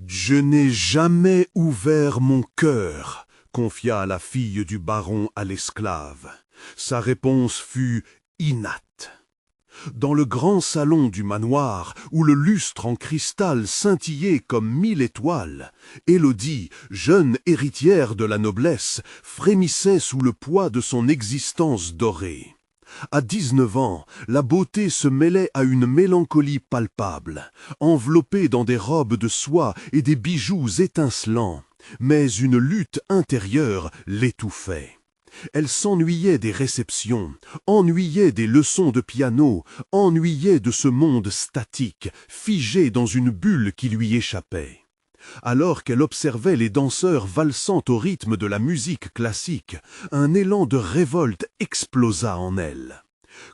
Je n'ai jamais ouvert mon cœur, confia la fille du baron à l'esclave. Sa réponse fut inate. Dans le grand salon du manoir, où le lustre en cristal scintillait comme 1000 étoiles, Élodie, jeune héritière de la noblesse, frémissait sous le poids de son existence dorée. À 19 ans, la beauté se mêlait à une mélancolie palpable, enveloppée dans des robes de soie et des bijoux étincelants, mais une lutte intérieure l'étouffait. Elle s'ennuyait des réceptions, ennuyait des leçons de piano, ennuyait de ce monde statique, figé dans une bulle qui lui échappait. Alors qu'elle observait les danseurs valsant au rythme de la musique classique, un élan de révolte explosa en elle.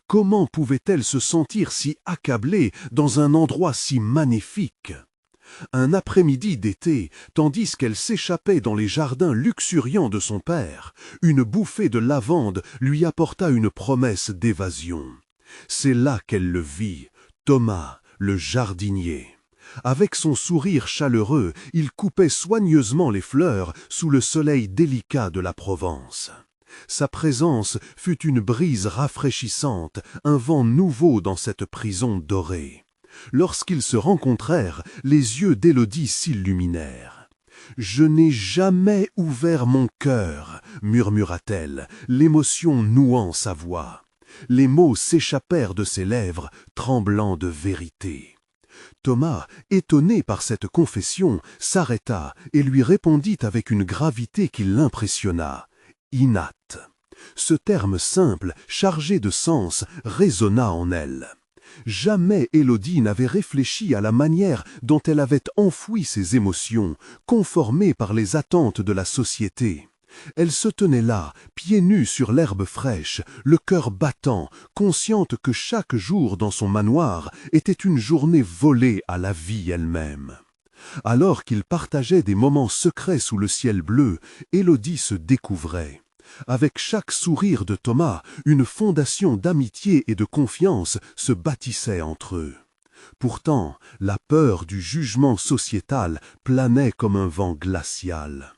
Comment pouvait-elle se sentir si accablée dans un endroit si magnifique ? Un après-midi d'été, tandis qu'elle s'échappait dans les jardins luxuriants de son père, une bouffée de lavande lui apporta une promesse d'évasion. C'est là qu'elle le vit, Thomas, le jardinier. Avec son sourire chaleureux, il coupait soigneusement les fleurs sous le soleil délicat de la Provence. Sa présence fut une brise rafraîchissante, un vent nouveau dans cette prison dorée. Lorsqu'ils se rencontrèrent, les yeux d'Élodie s'illuminèrent. « Je n'ai jamais ouvert mon cœur » murmura-t-elle, l'émotion nouant sa voix. Les mots s'échappèrent de ses lèvres, tremblant de vérité. Thomas, étonné par cette confession, s'arrêta et lui répondit avec une gravité qui l'impressionna. « Inate ». Ce terme simple, chargé de sens, résonna en elle. Jamais Élodie n'avait réfléchi à la manière dont elle avait enfoui ses émotions, conformées par les attentes de la société. Elle se tenait là, pieds nus sur l'herbe fraîche, le cœur battant, consciente que chaque jour dans son manoir était une journée volée à la vie elle-même. Alors qu'ils partageaient des moments secrets sous le ciel bleu, Élodie se découvrait. Avec chaque sourire de Thomas, une fondation d'amitié et de confiance se bâtissait entre eux. Pourtant, la peur du jugement sociétal planait comme un vent glacial.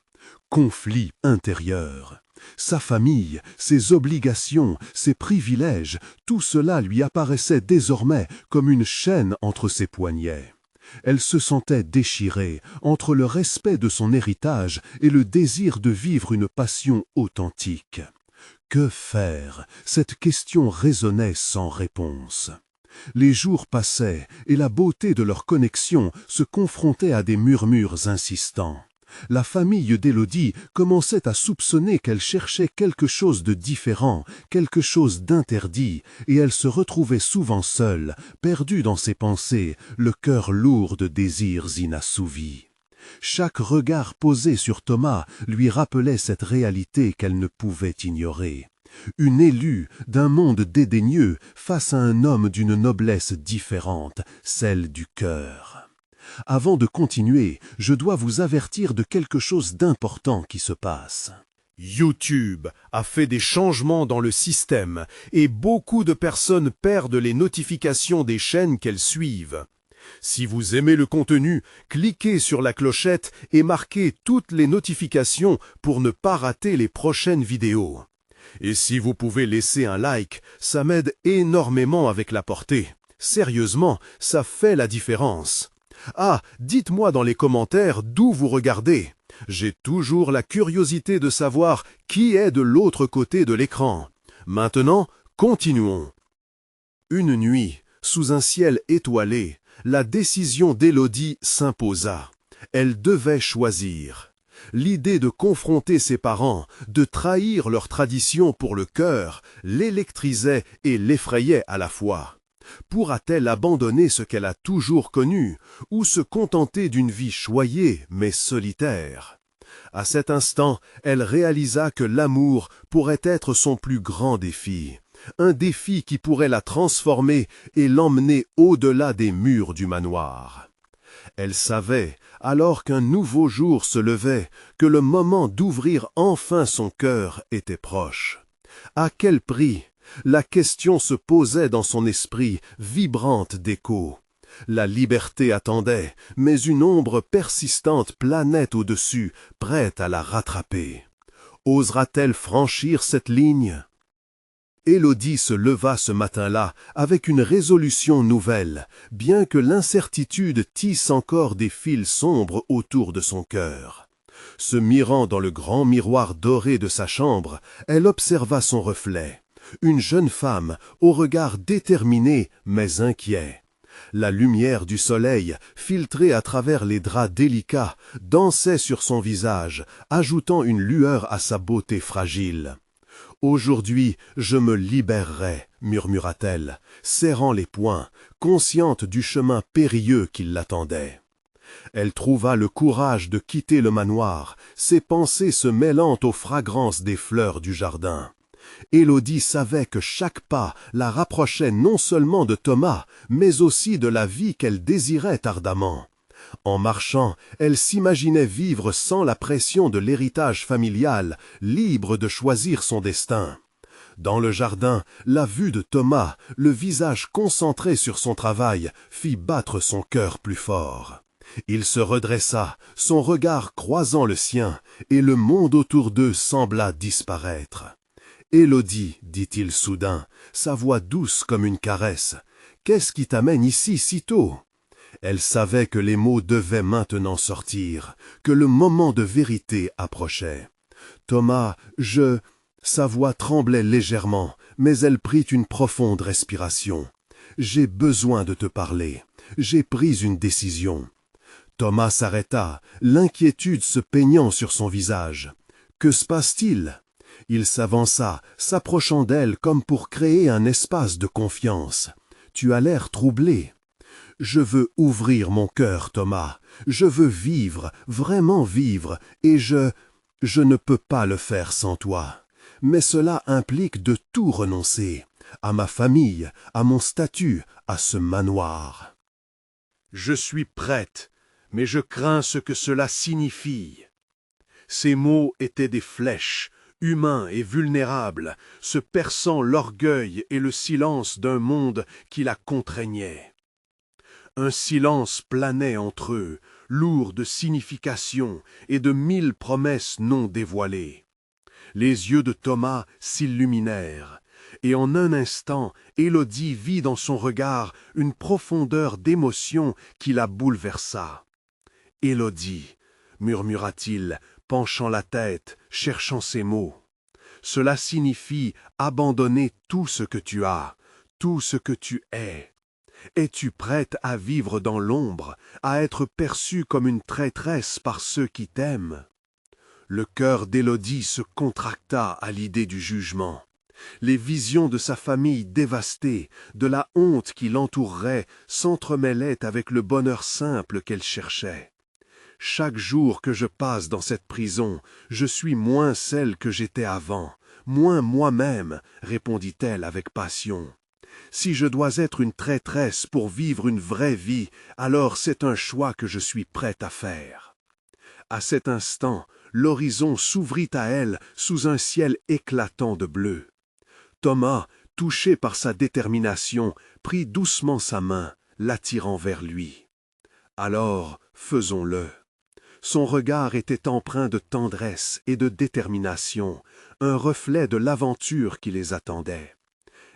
Conflit intérieur. Sa famille, ses obligations, ses privilèges, tout cela lui apparaissait désormais comme une chaîne entre ses poignets. Elle se sentait déchirée entre le respect de son héritage et le désir de vivre une passion authentique. Que faire? Cette question résonnait sans réponse. Les jours passaient et la beauté de leur connexion se confrontait à des murmures insistants. La famille d'Élodie commençait à soupçonner qu'elle cherchait quelque chose de différent, quelque chose d'interdit, et elle se retrouvait souvent seule, perdue dans ses pensées, le cœur lourd de désirs inassouvis. Chaque regard posé sur Thomas lui rappelait cette réalité qu'elle ne pouvait ignorer. Une élue d'un monde dédaigneux face à un homme d'une noblesse différente, celle du cœur. Avant de continuer, je dois vous avertir de quelque chose d'important qui se passe. YouTube a fait des changements dans le système et beaucoup de personnes perdent les notifications des chaînes qu'elles suivent. Si vous aimez le contenu, cliquez sur la clochette et marquez toutes les notifications pour ne pas rater les prochaines vidéos. Et si vous pouvez laisser un like, ça m'aide énormément avec la portée. Sérieusement, ça fait la différence. Ah, dites-moi dans les commentaires d'où vous regardez. J'ai toujours la curiosité de savoir qui est de l'autre côté de l'écran. Maintenant, continuons. Une nuit, sous un ciel étoilé, la décision d'Élodie s'imposa. Elle devait choisir. L'idée de confronter ses parents, de trahir leur tradition pour le cœur, l'électrisait et l'effrayait à la fois. Pourra-t-elle abandonner ce qu'elle a toujours connu, ou se contenter d'une vie choyée mais solitaire? À cet instant, elle réalisa que l'amour pourrait être son plus grand défi, un défi qui pourrait la transformer et l'emmener au-delà des murs du manoir. Elle savait, alors qu'un nouveau jour se levait, que le moment d'ouvrir enfin son cœur était proche. À quel prix? La question se posait dans son esprit, vibrante d'écho. La liberté attendait, mais une ombre persistante planait au-dessus, prête à la rattraper. Osera-t-elle franchir cette ligne? Élodie se leva ce matin-là avec une résolution nouvelle, bien que l'incertitude tisse encore des fils sombres autour de son cœur. Se mirant dans le grand miroir doré de sa chambre, elle observa son reflet. Une jeune femme, au regard déterminé mais inquiet. La lumière du soleil, filtrée à travers les draps délicats, dansait sur son visage, ajoutant une lueur à sa beauté fragile. « Aujourd'hui, je me libérerai, » murmura-t-elle, serrant les poings, consciente du chemin périlleux qui l'attendait. Elle trouva le courage de quitter le manoir, ses pensées se mêlant aux fragrances des fleurs du jardin. Élodie savait que chaque pas la rapprochait non seulement de Thomas, mais aussi de la vie qu'elle désirait ardemment. En marchant, elle s'imaginait vivre sans la pression de l'héritage familial, libre de choisir son destin. Dans le jardin, la vue de Thomas, le visage concentré sur son travail, fit battre son cœur plus fort. Il se redressa, son regard croisant le sien, et le monde autour d'eux sembla disparaître. « Élodie, dit-il soudain, sa voix douce comme une caresse, qu'est-ce qui t'amène ici si tôt ?» Elle savait que les mots devaient maintenant sortir, que le moment de vérité approchait. « Thomas, Sa voix tremblait légèrement, mais elle prit une profonde respiration. « J'ai besoin de te parler. J'ai pris une décision. » Thomas s'arrêta, l'inquiétude se peignant sur son visage. « Que se passe-t-il » Il s'avança, s'approchant d'elle comme pour créer un espace de confiance. « Tu as l'air troublé. » « Je veux ouvrir mon cœur, Thomas. Je veux vivre, vraiment vivre, et je ne peux pas le faire sans toi. Mais cela implique de tout renoncer, à ma famille, à mon statut, à ce manoir. Je suis prête, mais je crains ce que cela signifie. » Ces mots étaient des flèches, humains et vulnérables, se perçant l'orgueil et le silence d'un monde qui la contraignait. Un silence planait entre eux, lourd de signification et de 1000 promesses non dévoilées. Les yeux de Thomas s'illuminèrent, et en un instant, Élodie vit dans son regard une profondeur d'émotion qui la bouleversa. « Élodie, » murmura-t-il, penchant la tête, cherchant ses mots. « Cela signifie abandonner tout ce que tu as, tout ce que tu es. Es-tu prête à vivre dans l'ombre, à être perçue comme une traîtresse par ceux qui t'aiment ?» Le cœur d'Élodie se contracta à l'idée du jugement. Les visions de sa famille dévastée, de la honte qui l'entourerait, s'entremêlaient avec le bonheur simple qu'elle cherchait. « Chaque jour que je passe dans cette prison, je suis moins celle que j'étais avant, moins moi-même, » répondit-elle avec passion. Si je dois être une traîtresse pour vivre une vraie vie, alors c'est un choix que je suis prête à faire. À cet instant, l'horizon s'ouvrit à elle sous un ciel éclatant de bleu. Thomas, touché par sa détermination, prit doucement sa main, l'attirant vers lui. Alors, faisons-le. Son regard était empreint de tendresse et de détermination, un reflet de l'aventure qui les attendait.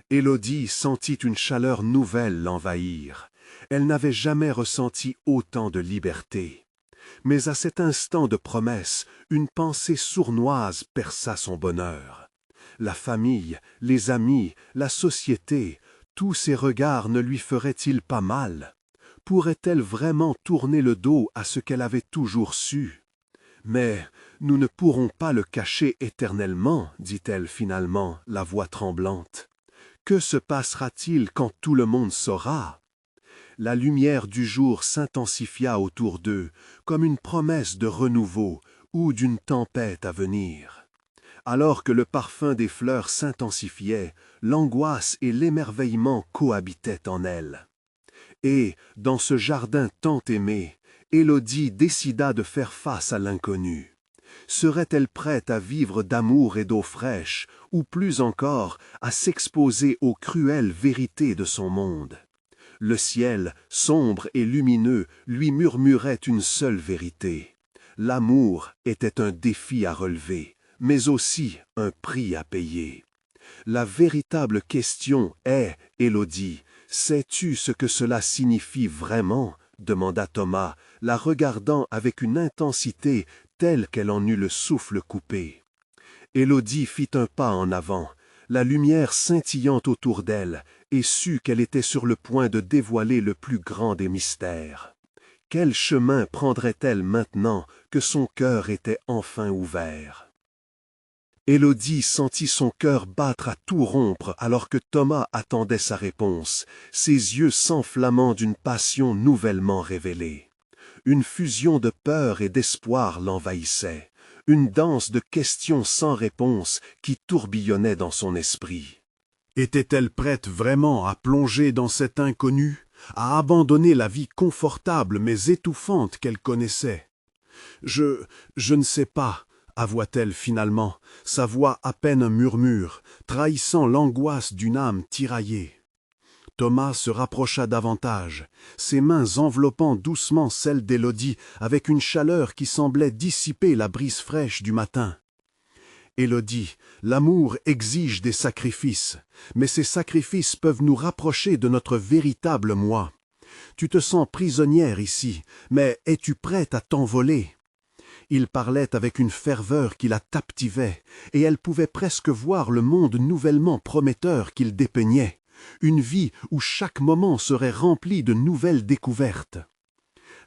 Élodie sentit une chaleur nouvelle l'envahir. Elle n'avait jamais ressenti autant de liberté. Mais à cet instant de promesse, une pensée sournoise perça son bonheur. La famille, les amis, la société, tous ces regards ne lui feraient-ils pas mal? Pourrait-elle vraiment tourner le dos à ce qu'elle avait toujours su? Mais nous ne pourrons pas le cacher éternellement, dit-elle finalement, la voix tremblante. Que se passera-t-il quand tout le monde saura? La lumière du jour s'intensifia autour d'eux, comme une promesse de renouveau ou d'une tempête à venir. Alors que le parfum des fleurs s'intensifiait, l'angoisse et l'émerveillement cohabitaient en elle. Et, dans ce jardin tant aimé, Élodie décida de faire face à l'inconnu. Serait-elle prête à vivre d'amour et d'eau fraîche, ou plus encore, à s'exposer aux cruelles vérités de son monde? Le ciel, sombre et lumineux, lui murmurait une seule vérité. L'amour était un défi à relever, mais aussi un prix à payer. La véritable question est, Élodie, sais-tu ce que cela signifie vraiment? Demanda Thomas, la regardant avec une intensité telle qu'elle en eut le souffle coupé. Élodie fit un pas en avant, la lumière scintillant autour d'elle, et sut qu'elle était sur le point de dévoiler le plus grand des mystères. Quel chemin prendrait-elle maintenant que son cœur était enfin ouvert? Élodie sentit son cœur battre à tout rompre alors que Thomas attendait sa réponse, ses yeux s'enflammant d'une passion nouvellement révélée. Une fusion de peur et d'espoir l'envahissait, une danse de questions sans réponse qui tourbillonnait dans son esprit. Était-elle prête vraiment à plonger dans cet inconnu, à abandonner la vie confortable mais étouffante qu'elle connaissait? Je ne sais pas, avoua-t-elle finalement, sa voix à peine un murmure, trahissant l'angoisse d'une âme tiraillée. Thomas se rapprocha davantage, ses mains enveloppant doucement celles d'Élodie avec une chaleur qui semblait dissiper la brise fraîche du matin. Élodie, l'amour exige des sacrifices, mais ces sacrifices peuvent nous rapprocher de notre véritable moi. Tu te sens prisonnière ici, mais es-tu prête à t'envoler? Il parlait avec une ferveur qui la captivait, et elle pouvait presque voir le monde nouvellement prometteur qu'il dépeignait, une vie où chaque moment serait rempli de nouvelles découvertes.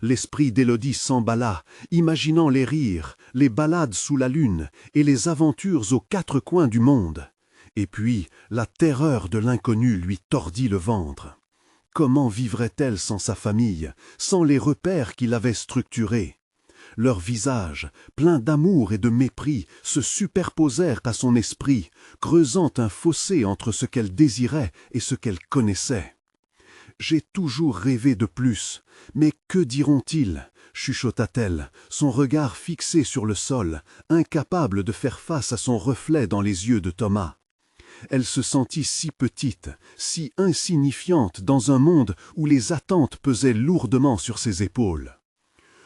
L'esprit d'Élodie s'emballa, imaginant les rires, les balades sous la lune et les aventures aux quatre coins du monde. Et puis, la terreur de l'inconnu lui tordit le ventre. Comment vivrait-elle sans sa famille, sans les repères qui l'avaient structurée? Leurs visages, pleins d'amour et de mépris, se superposèrent à son esprit, creusant un fossé entre ce qu'elle désirait et ce qu'elle connaissait. « J'ai toujours rêvé de plus, mais que diront-ils » chuchota-t-elle, son regard fixé sur le sol, incapable de faire face à son reflet dans les yeux de Thomas. Elle se sentit si petite, si insignifiante dans un monde où les attentes pesaient lourdement sur ses épaules.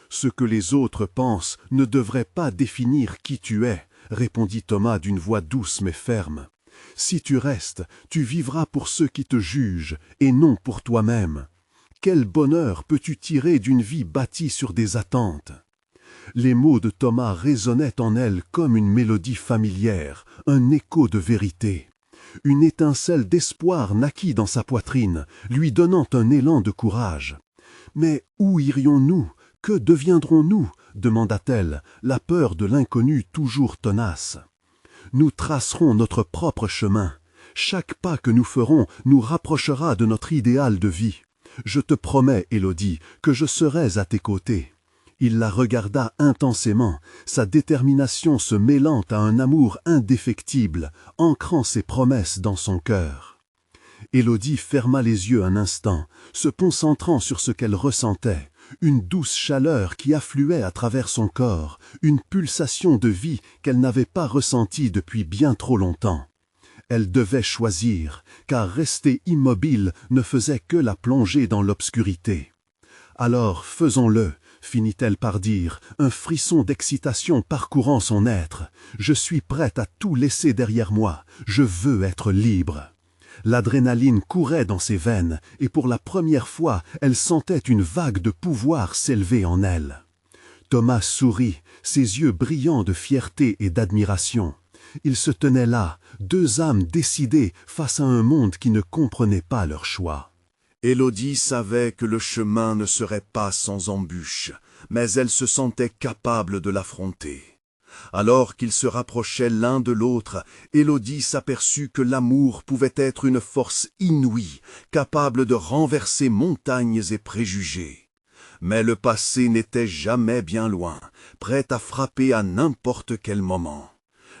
« Ce que les autres pensent ne devrait pas définir qui tu es, » répondit Thomas d'une voix douce mais ferme. « Si tu restes, tu vivras pour ceux qui te jugent, et non pour toi-même. Quel bonheur peux-tu tirer d'une vie bâtie sur des attentes ?» Les mots de Thomas résonnaient en elle comme une mélodie familière, un écho de vérité. Une étincelle d'espoir naquit dans sa poitrine, lui donnant un élan de courage. « Mais où irions-nous ? Que deviendrons-nous » demanda-t-elle, la peur de l'inconnu toujours tenace. « Nous tracerons notre propre chemin. Chaque pas que nous ferons nous rapprochera de notre idéal de vie. Je te promets, Élodie, que je serai à tes côtés. » Il la regarda intensément, sa détermination se mêlant à un amour indéfectible, ancrant ses promesses dans son cœur. Élodie ferma les yeux un instant, se concentrant sur ce qu'elle ressentait, une douce chaleur qui affluait à travers son corps, une pulsation de vie qu'elle n'avait pas ressentie depuis bien trop longtemps. Elle devait choisir, car rester immobile ne faisait que la plonger dans l'obscurité. « Alors faisons-le » finit-elle par dire, un frisson d'excitation parcourant son être. « Je suis prête à tout laisser derrière moi, je veux être libre. » L'adrénaline courait dans ses veines, et pour la première fois, elle sentait une vague de pouvoir s'élever en elle. Thomas sourit, ses yeux brillants de fierté et d'admiration. Ils se tenaient là, deux âmes décidées face à un monde qui ne comprenait pas leur choix. Élodie savait que le chemin ne serait pas sans embûches, mais elle se sentait capable de l'affronter. Alors qu'ils se rapprochaient l'un de l'autre, Élodie s'aperçut que l'amour pouvait être une force inouïe, capable de renverser montagnes et préjugés. Mais le passé n'était jamais bien loin, prêt à frapper à n'importe quel moment.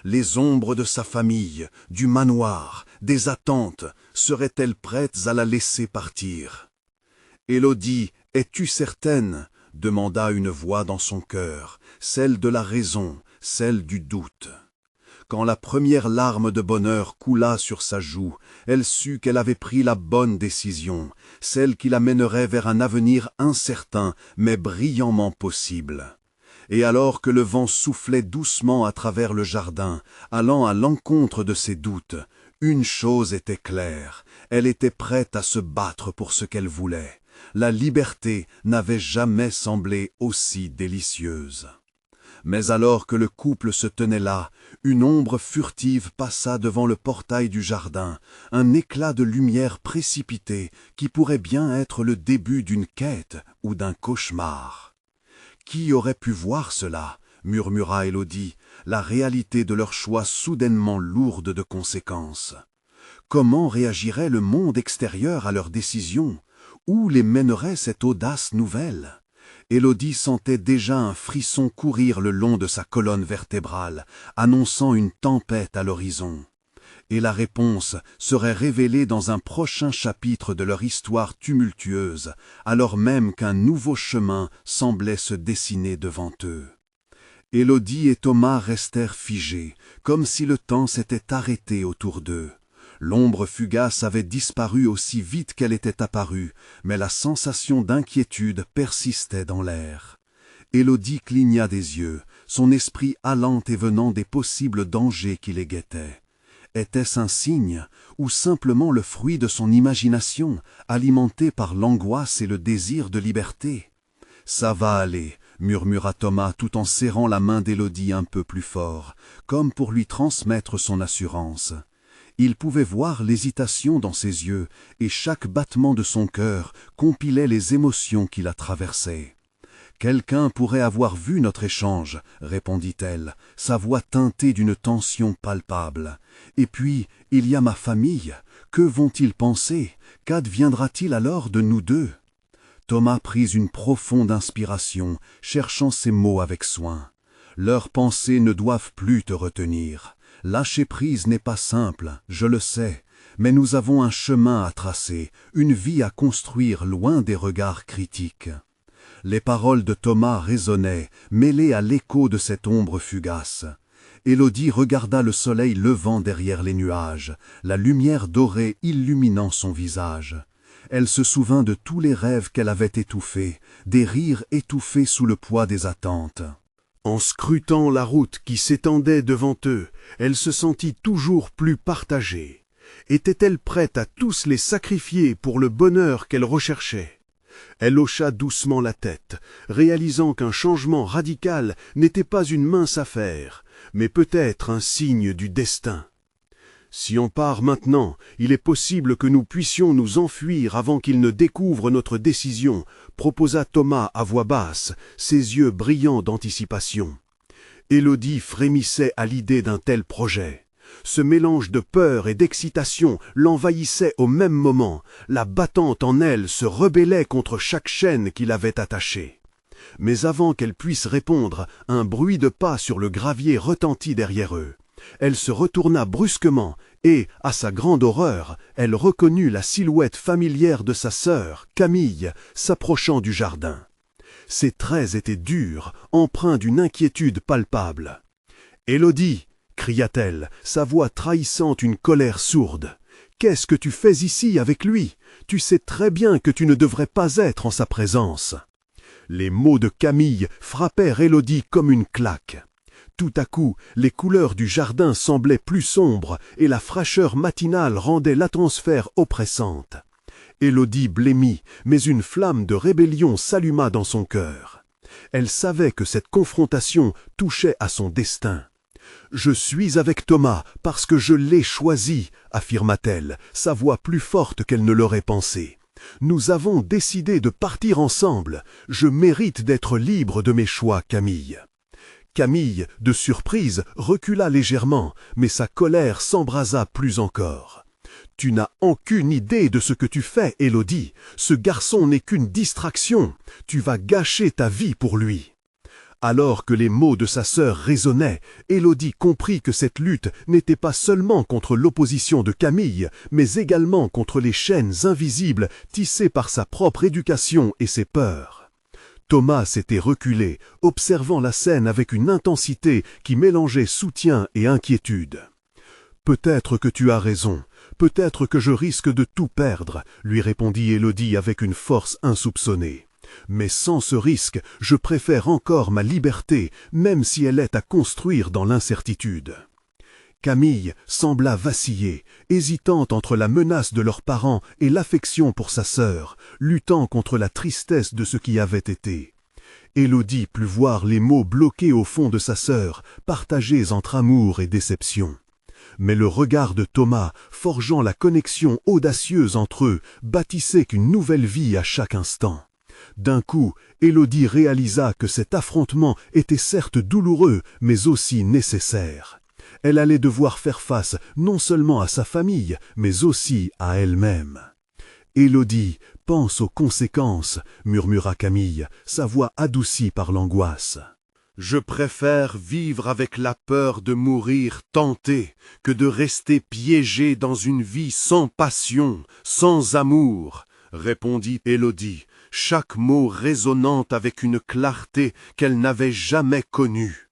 Les ombres de sa famille, du manoir, des attentes, seraient-elles prêtes à la laisser partir? « Élodie, es-tu certaine ?» demanda une voix dans son cœur, celle de la raison, celle du doute. Quand la première larme de bonheur coula sur sa joue, elle sut qu'elle avait pris la bonne décision, celle qui la mènerait vers un avenir incertain mais brillamment possible. Et alors que le vent soufflait doucement à travers le jardin, allant à l'encontre de ses doutes, une chose était claire, elle était prête à se battre pour ce qu'elle voulait. La liberté n'avait jamais semblé aussi délicieuse. Mais alors que le couple se tenait là, une ombre furtive passa devant le portail du jardin, un éclat de lumière précipité qui pourrait bien être le début d'une quête ou d'un cauchemar. Qui aurait pu voir cela ? Murmura Élodie, la réalité de leur choix soudainement lourde de conséquences. Comment réagirait le monde extérieur à leur décision ? Où les mènerait cette audace nouvelle ? Élodie sentait déjà un frisson courir le long de sa colonne vertébrale, annonçant une tempête à l'horizon. Et la réponse serait révélée dans un prochain chapitre de leur histoire tumultueuse, alors même qu'un nouveau chemin semblait se dessiner devant eux. Élodie et Thomas restèrent figés, comme si le temps s'était arrêté autour d'eux. L'ombre fugace avait disparu aussi vite qu'elle était apparue, mais la sensation d'inquiétude persistait dans l'air. Élodie cligna des yeux, son esprit allant et venant des possibles dangers qui les guettaient. Était-ce un signe, ou simplement le fruit de son imagination, alimentée par l'angoisse et le désir de liberté ? « Ça va aller », murmura Thomas tout en serrant la main d'Élodie un peu plus fort, comme pour lui transmettre son assurance. Il pouvait voir l'hésitation dans ses yeux, et chaque battement de son cœur compilait les émotions qui la traversaient. « Quelqu'un pourrait avoir vu notre échange, » répondit-elle, sa voix teintée d'une tension palpable. « Et puis, il y a ma famille. Que vont-ils penser? Qu'adviendra-t-il alors de nous deux ?» Thomas prit une profonde inspiration, cherchant ses mots avec soin. « Leurs pensées ne doivent plus te retenir. Lâcher prise n'est pas simple, je le sais, mais nous avons un chemin à tracer, une vie à construire loin des regards critiques. » Les paroles de Thomas résonnaient, mêlées à l'écho de cette ombre fugace. Élodie regarda le soleil levant derrière les nuages, la lumière dorée illuminant son visage. Elle se souvint de tous les rêves qu'elle avait étouffés, des rires étouffés sous le poids des attentes. En scrutant la route qui s'étendait devant eux, elle se sentit toujours plus partagée. Était-elle prête à tous les sacrifier pour le bonheur qu'elle recherchait ? Elle hocha doucement la tête, réalisant qu'un changement radical n'était pas une mince affaire, mais peut-être un signe du destin. Si on part maintenant, il est possible que nous puissions nous enfuir avant qu'ils ne découvrent notre décision, proposa Thomas à voix basse, ses yeux brillants d'anticipation. Élodie frémissait à l'idée d'un tel projet. Ce mélange de peur et d'excitation l'envahissait au même moment, la battante en elle se rebellait contre chaque chaîne qui l'avait attachée. Mais avant qu'elle puisse répondre, un bruit de pas sur le gravier retentit derrière eux. Elle se retourna brusquement et, à sa grande horreur, elle reconnut la silhouette familière de sa sœur, Camille, s'approchant du jardin. Ses traits étaient durs, empreints d'une inquiétude palpable. « Élodie !» cria-t-elle, sa voix trahissant une colère sourde. « Qu'est-ce que tu fais ici avec lui? Tu sais très bien que tu ne devrais pas être en sa présence. » Les mots de Camille frappèrent Élodie comme une claque. Tout à coup, les couleurs du jardin semblaient plus sombres et la fraîcheur matinale rendait l'atmosphère oppressante. Élodie blêmit, mais une flamme de rébellion s'alluma dans son cœur. Elle savait que cette confrontation touchait à son destin. « Je suis avec Thomas parce que je l'ai choisi », affirma-t-elle, sa voix plus forte qu'elle ne l'aurait pensé. « Nous avons décidé de partir ensemble. Je mérite d'être libre de mes choix, Camille. » Camille, de surprise, recula légèrement, mais sa colère s'embrasa plus encore. « Tu n'as aucune idée de ce que tu fais, Élodie. Ce garçon n'est qu'une distraction. Tu vas gâcher ta vie pour lui. » Alors que les mots de sa sœur résonnaient, Élodie comprit que cette lutte n'était pas seulement contre l'opposition de Camille, mais également contre les chaînes invisibles tissées par sa propre éducation et ses peurs. Thomas s'était reculé, observant la scène avec une intensité qui mélangeait soutien et inquiétude. « Peut-être que tu as raison, peut-être que je risque de tout perdre, lui répondit Élodie avec une force insoupçonnée. Mais sans ce risque, je préfère encore ma liberté, même si elle est à construire dans l'incertitude. » Camille sembla vaciller, hésitante entre la menace de leurs parents et l'affection pour sa sœur, luttant contre la tristesse de ce qui avait été. Élodie put voir les mots bloqués au fond de sa sœur, partagés entre amour et déception. Mais le regard de Thomas, forgeant la connexion audacieuse entre eux, bâtissait qu'une nouvelle vie à chaque instant. D'un coup, Élodie réalisa que cet affrontement était certes douloureux, mais aussi nécessaire. Elle allait devoir faire face non seulement à sa famille, mais aussi à elle-même. « Élodie, pense aux conséquences, » murmura Camille, sa voix adoucie par l'angoisse. « Je préfère vivre avec la peur de mourir tenté que de rester piégé dans une vie sans passion, sans amour, » répondit Élodie, chaque mot résonnant avec une clarté qu'elle n'avait jamais connue.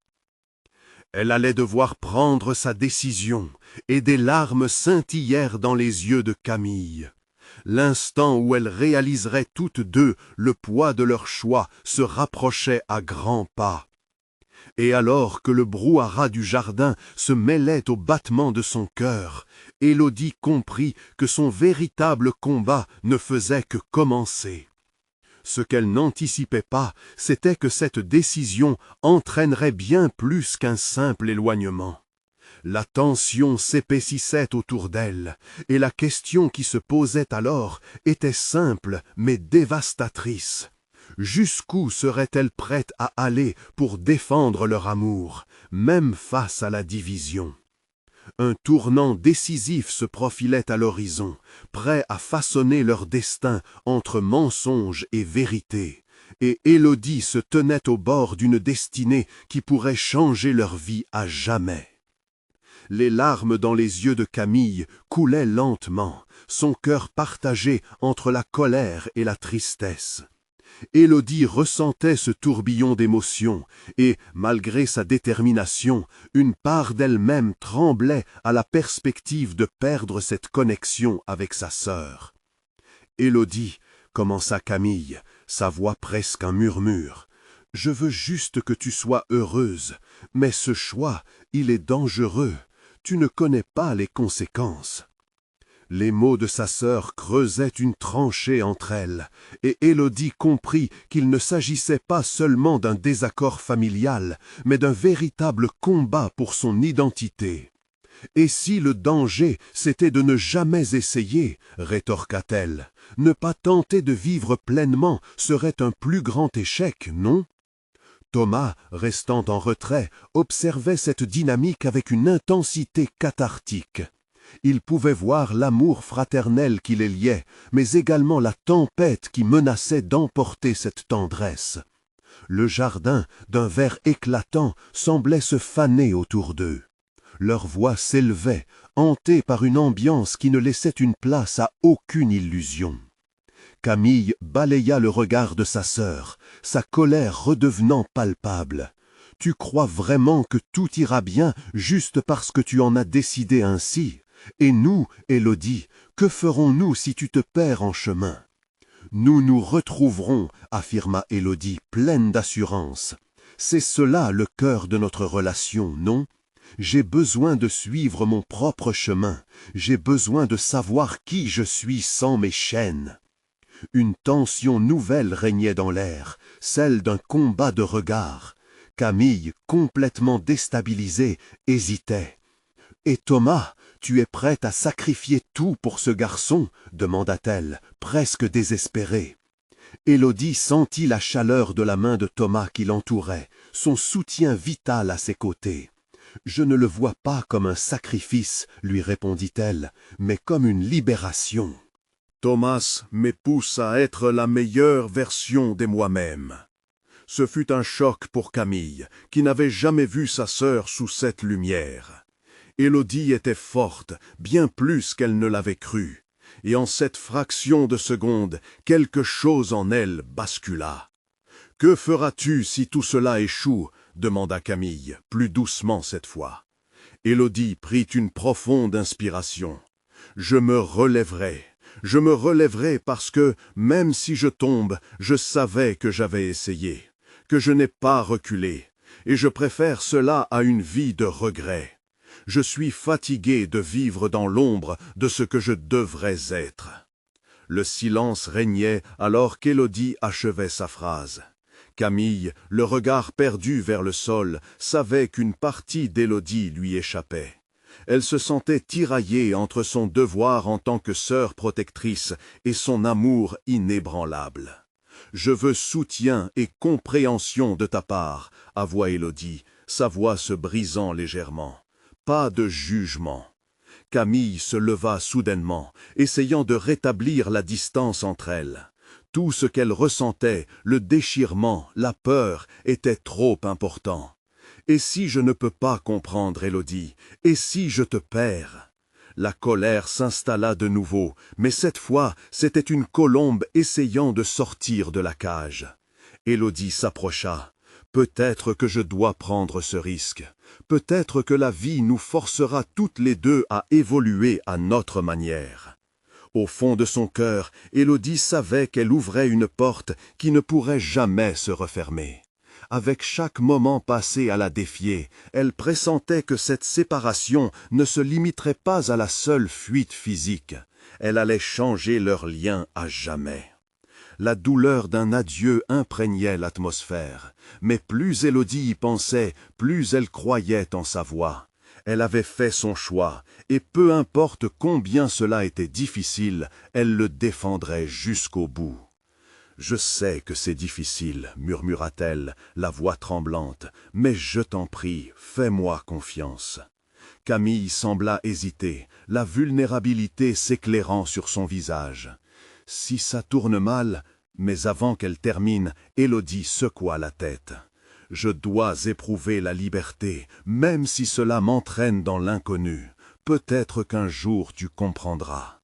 Elle allait devoir prendre sa décision, et des larmes scintillèrent dans les yeux de Camille. L'instant où elles réaliseraient toutes deux le poids de leur choix se rapprochait à grands pas. Et alors que le brouhaha du jardin se mêlait au battement de son cœur, Élodie comprit que son véritable combat ne faisait que commencer. Ce qu'elle n'anticipait pas, c'était que cette décision entraînerait bien plus qu'un simple éloignement. La tension s'épaississait autour d'elle, et la question qui se posait alors était simple mais dévastatrice. Jusqu'où serait-elle prête à aller pour défendre leur amour, même face à la division? Un tournant décisif se profilait à l'horizon, prêt à façonner leur destin entre mensonge et vérité, et Élodie se tenait au bord d'une destinée qui pourrait changer leur vie à jamais. Les larmes dans les yeux de Camille coulaient lentement, son cœur partagé entre la colère et la tristesse. Élodie ressentait ce tourbillon d'émotions, et, malgré sa détermination, une part d'elle-même tremblait à la perspective de perdre cette connexion avec sa sœur. « Élodie, » commença Camille, sa voix presque un murmure, « je veux juste que tu sois heureuse, mais ce choix, il est dangereux, tu ne connais pas les conséquences. » Les mots de sa sœur creusaient une tranchée entre elles, et Élodie comprit qu'il ne s'agissait pas seulement d'un désaccord familial, mais d'un véritable combat pour son identité. « Et si le danger, c'était de ne jamais essayer, » rétorqua-t-elle, « ne pas tenter de vivre pleinement serait un plus grand échec, non ?» Thomas, restant en retrait, observait cette dynamique avec une intensité cathartique. Il pouvait voir l'amour fraternel qui les liait, mais également la tempête qui menaçait d'emporter cette tendresse. Le jardin, d'un vert éclatant, semblait se faner autour d'eux. Leurs voix s'élevaient, hantées par une ambiance qui ne laissait une place à aucune illusion. Camille balaya le regard de sa sœur, sa colère redevenant palpable. « Tu crois vraiment que tout ira bien juste parce que tu en as décidé ainsi ? Et nous, Élodie, que ferons-nous si tu te perds en chemin? » « Nous nous retrouverons, » affirma Élodie, pleine d'assurance. « C'est cela le cœur de notre relation, non? J'ai besoin de suivre mon propre chemin. J'ai besoin de savoir qui je suis sans mes chaînes. » Une tension nouvelle régnait dans l'air, celle d'un combat de regards. Camille, complètement déstabilisée, hésitait. « Et Thomas, tu es prête à sacrifier tout pour ce garçon ?» demanda-t-elle, presque désespérée. Élodie sentit la chaleur de la main de Thomas qui l'entourait, son soutien vital à ses côtés. « Je ne le vois pas comme un sacrifice, » lui répondit-elle, « mais comme une libération. Thomas me pousse à être la meilleure version de moi-même. » Ce fut un choc pour Camille, qui n'avait jamais vu sa sœur sous cette lumière. Élodie était forte, bien plus qu'elle ne l'avait cru, et en cette fraction de seconde, quelque chose en elle bascula. Que feras-tu si tout cela échoue? Demanda Camille, plus doucement cette fois. Élodie prit une profonde inspiration. Je me relèverai parce que, même si je tombe, je savais que j'avais essayé, que je n'ai pas reculé, et je préfère cela à une vie de regrets. Je suis fatigué de vivre dans l'ombre de ce que je devrais être. Le silence régnait alors qu'Élodie achevait sa phrase. Camille, le regard perdu vers le sol, savait qu'une partie d'Élodie lui échappait. Elle se sentait tiraillée entre son devoir en tant que sœur protectrice et son amour inébranlable. « Je veux soutien et compréhension de ta part, » avoua Élodie, sa voix se brisant légèrement. « Pas de jugement. » Camille se leva soudainement, essayant de rétablir la distance entre elles. Tout ce qu'elle ressentait, le déchirement, la peur, était trop important. « Et si je ne peux pas comprendre, Élodie? Et si je te perds ?» La colère s'installa de nouveau, mais cette fois, c'était une colombe essayant de sortir de la cage. Élodie s'approcha. « Peut-être que je dois prendre ce risque. Peut-être que la vie nous forcera toutes les deux à évoluer à notre manière. » Au fond de son cœur, Élodie savait qu'elle ouvrait une porte qui ne pourrait jamais se refermer. Avec chaque moment passé à la défier, elle pressentait que cette séparation ne se limiterait pas à la seule fuite physique. Elle allait changer leur lien à jamais. La douleur d'un adieu imprégnait l'atmosphère, mais plus Élodie y pensait, plus elle croyait en sa voix. Elle avait fait son choix, et peu importe combien cela était difficile, elle le défendrait jusqu'au bout. « Je sais que c'est difficile, » murmura-t-elle, la voix tremblante, « mais je t'en prie, fais-moi confiance. » Camille sembla hésiter, la vulnérabilité s'éclairant sur son visage. « Si ça tourne mal... » Mais avant qu'elle termine, Élodie secoua la tête. « Je dois éprouver la liberté, même si cela m'entraîne dans l'inconnu. Peut-être qu'un jour tu comprendras. »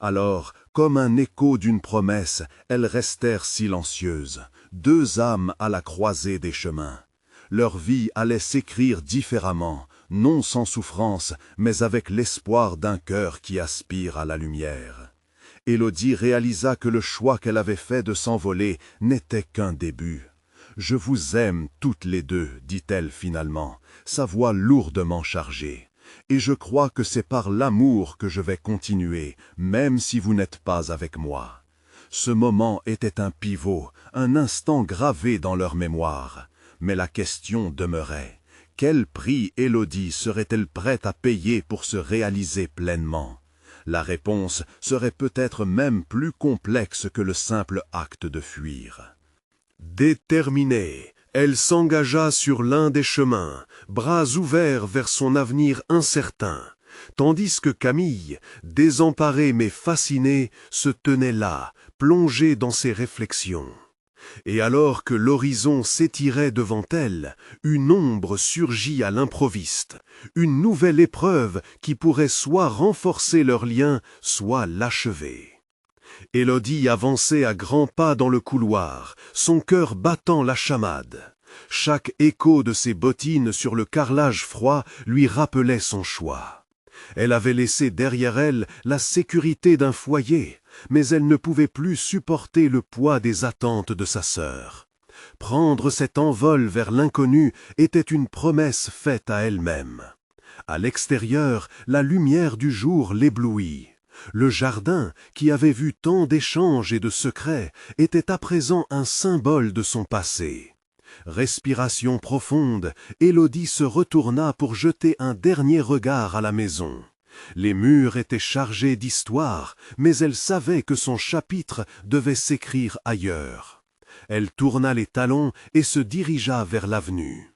Alors, comme un écho d'une promesse, elles restèrent silencieuses, deux âmes à la croisée des chemins. Leur vie allait s'écrire différemment, non sans souffrance, mais avec l'espoir d'un cœur qui aspire à la lumière. Élodie réalisa que le choix qu'elle avait fait de s'envoler n'était qu'un début. « Je vous aime toutes les deux, » dit-elle finalement, sa voix lourdement chargée. « Et je crois que c'est par l'amour que je vais continuer, même si vous n'êtes pas avec moi. » Ce moment était un pivot, un instant gravé dans leur mémoire. Mais la question demeurait. Quel prix Élodie serait-elle prête à payer pour se réaliser pleinement? La réponse serait peut-être même plus complexe que le simple acte de fuir. Déterminée, elle s'engagea sur l'un des chemins, bras ouverts vers son avenir incertain, tandis que Camille, désemparée mais fascinée, se tenait là, plongée dans ses réflexions. Et alors que l'horizon s'étirait devant elle, une ombre surgit à l'improviste, une nouvelle épreuve qui pourrait soit renforcer leur lien, soit l'achever. Élodie avançait à grands pas dans le couloir, son cœur battant la chamade. Chaque écho de ses bottines sur le carrelage froid lui rappelait son choix. Elle avait laissé derrière elle la sécurité d'un foyer, mais elle ne pouvait plus supporter le poids des attentes de sa sœur. Prendre cet envol vers l'inconnu était une promesse faite à elle-même. À l'extérieur, la lumière du jour l'éblouit. Le jardin, qui avait vu tant d'échanges et de secrets, était à présent un symbole de son passé. Respiration profonde, Élodie se retourna pour jeter un dernier regard à la maison. Les murs étaient chargés d'histoire, mais elle savait que son chapitre devait s'écrire ailleurs. Elle tourna les talons et se dirigea vers l'avenue.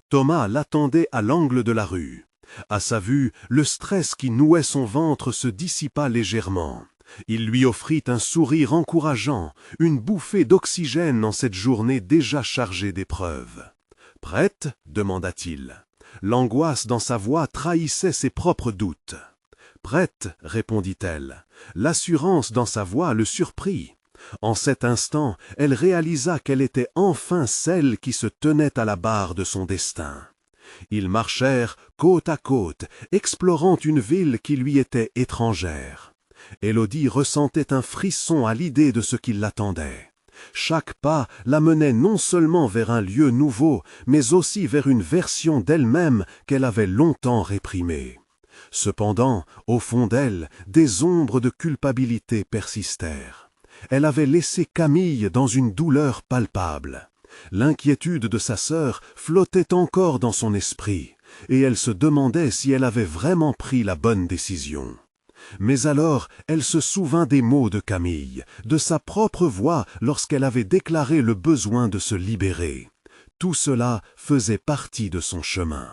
Thomas l'attendait à l'angle de la rue. À sa vue, le stress qui nouait son ventre se dissipa légèrement. Il lui offrit un sourire encourageant, une bouffée d'oxygène en cette journée déjà chargée d'épreuves. « Prête ?» demanda-t-il. L'angoisse dans sa voix trahissait ses propres doutes. « Prête » répondit-elle. L'assurance dans sa voix le surprit. En cet instant, elle réalisa qu'elle était enfin celle qui se tenait à la barre de son destin. Ils marchèrent côte à côte, explorant une ville qui lui était étrangère. Élodie ressentait un frisson à l'idée de ce qui l'attendait. Chaque pas la menait non seulement vers un lieu nouveau, mais aussi vers une version d'elle-même qu'elle avait longtemps réprimée. Cependant, au fond d'elle, des ombres de culpabilité persistèrent. Elle avait laissé Camille dans une douleur palpable. L'inquiétude de sa sœur flottait encore dans son esprit, et elle se demandait si elle avait vraiment pris la bonne décision. Mais alors, elle se souvint des mots de Camille, de sa propre voix lorsqu'elle avait déclaré le besoin de se libérer. Tout cela faisait partie de son chemin.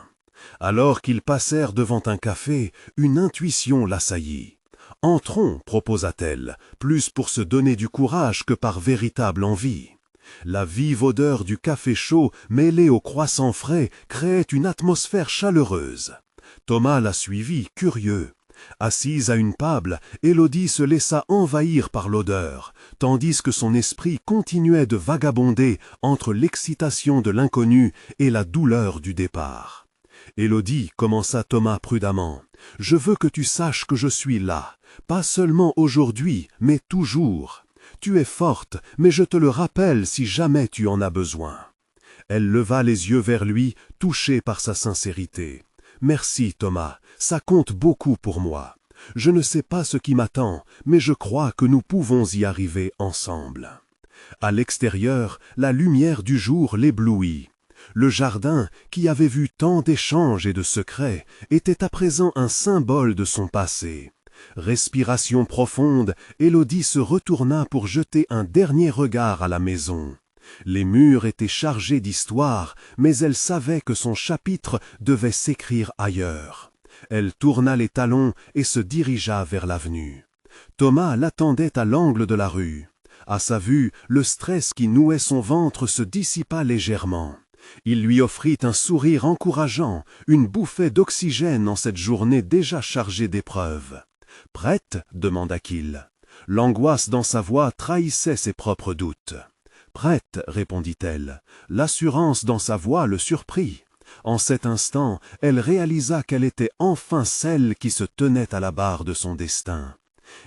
Alors qu'ils passèrent devant un café, une intuition l'assaillit. « Entrons », proposa-t-elle, plus pour se donner du courage que par véritable envie. La vive odeur du café chaud mêlée au croissant frais créait une atmosphère chaleureuse. Thomas la suivit, curieux. Assise à une table, Élodie se laissa envahir par l'odeur, tandis que son esprit continuait de vagabonder entre l'excitation de l'inconnu et la douleur du départ. « Élodie, commença Thomas prudemment, je veux que tu saches que je suis là, pas seulement aujourd'hui, mais toujours. Tu es forte, mais je te le rappelle si jamais tu en as besoin. » Elle leva les yeux vers lui, touchée par sa sincérité. « Merci, Thomas, ça compte beaucoup pour moi. Je ne sais pas ce qui m'attend, mais je crois que nous pouvons y arriver ensemble. » À l'extérieur, la lumière du jour l'éblouit. Le jardin, qui avait vu tant d'échanges et de secrets, était à présent un symbole de son passé. Respiration profonde, Élodie se retourna pour jeter un dernier regard à la maison. Les murs étaient chargés d'histoire, mais elle savait que son chapitre devait s'écrire ailleurs. Elle tourna les talons et se dirigea vers l'avenue. Thomas l'attendait à l'angle de la rue. À sa vue, le stress qui nouait son ventre se dissipa légèrement. Il lui offrit un sourire encourageant, une bouffée d'oxygène en cette journée déjà chargée d'épreuves. « Prête ?» demanda-t-il. L'angoisse dans sa voix trahissait ses propres doutes. « Prête » répondit-elle. L'assurance dans sa voix le surprit. En cet instant, elle réalisa qu'elle était enfin celle qui se tenait à la barre de son destin.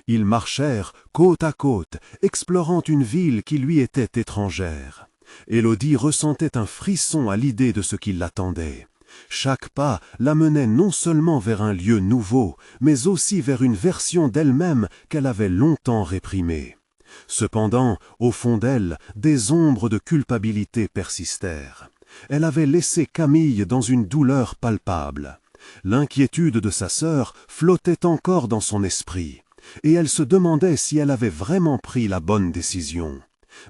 Ils marchèrent côte à côte, explorant une ville qui lui était étrangère. Élodie ressentait un frisson à l'idée de ce qui l'attendait. Chaque pas la menait non seulement vers un lieu nouveau, mais aussi vers une version d'elle-même qu'elle avait longtemps réprimée. Cependant, au fond d'elle, des ombres de culpabilité persistèrent. Elle avait laissé Camille dans une douleur palpable. L'inquiétude de sa sœur flottait encore dans son esprit, et elle se demandait si elle avait vraiment pris la bonne décision.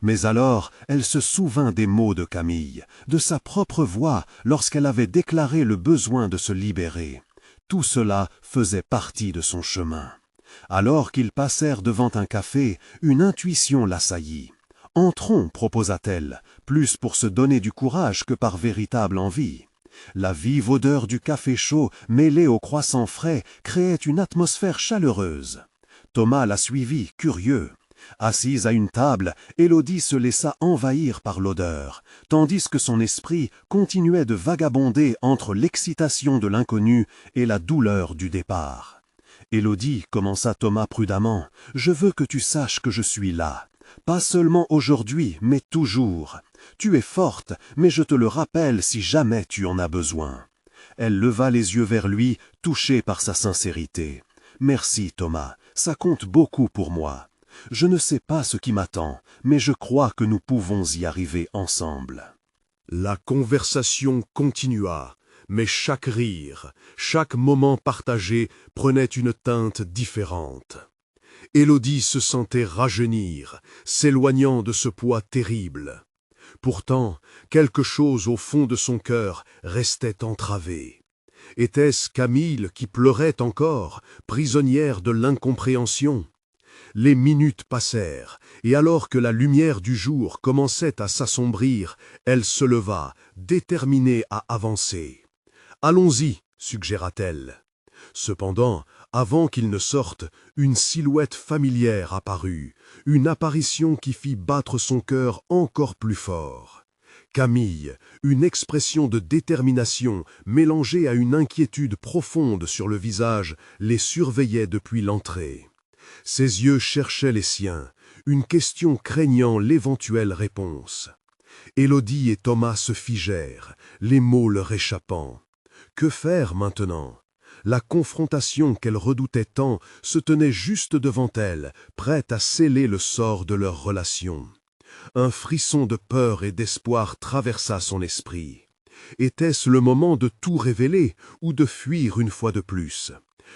Mais alors, elle se souvint des mots de Camille, de sa propre voix lorsqu'elle avait déclaré le besoin de se libérer. Tout cela faisait partie de son chemin. Alors qu'ils passèrent devant un café, une intuition l'assaillit. « Entrons », proposa-t-elle, plus pour se donner du courage que par véritable envie. La vive odeur du café chaud mêlée au croissant frais créait une atmosphère chaleureuse. Thomas la suivit, curieux. Assise à une table, Élodie se laissa envahir par l'odeur, tandis que son esprit continuait de vagabonder entre l'excitation de l'inconnu et la douleur du départ. « Élodie, commença Thomas prudemment, je veux que tu saches que je suis là. Pas seulement aujourd'hui, mais toujours. Tu es forte, mais je te le rappelle si jamais tu en as besoin. » Elle leva les yeux vers lui, touchée par sa sincérité. « Merci, Thomas, ça compte beaucoup pour moi. Je ne sais pas ce qui m'attend, mais je crois que nous pouvons y arriver ensemble. » La conversation continua, mais chaque rire, chaque moment partagé prenait une teinte différente. Élodie se sentait rajeunir, s'éloignant de ce poids terrible. Pourtant, quelque chose au fond de son cœur restait entravé. Était-ce Camille qui pleurait encore, prisonnière de l'incompréhension? Les minutes passèrent, et alors que la lumière du jour commençait à s'assombrir, elle se leva, déterminée à avancer. « Allons-y », suggéra-t-elle. Cependant, Avant qu'il ne sorte, une silhouette familière apparut, une apparition qui fit battre son cœur encore plus fort. Camille, une expression de détermination mélangée à une inquiétude profonde sur le visage, les surveillait depuis l'entrée. Ses yeux cherchaient les siens, une question craignant l'éventuelle réponse. Élodie et Thomas se figèrent, les mots leur échappant. Que faire maintenant? La confrontation qu'elle redoutait tant se tenait juste devant elle, prête à sceller le sort de leur relation. Un frisson de peur et d'espoir traversa son esprit. Était-ce le moment de tout révéler ou de fuir une fois de plus?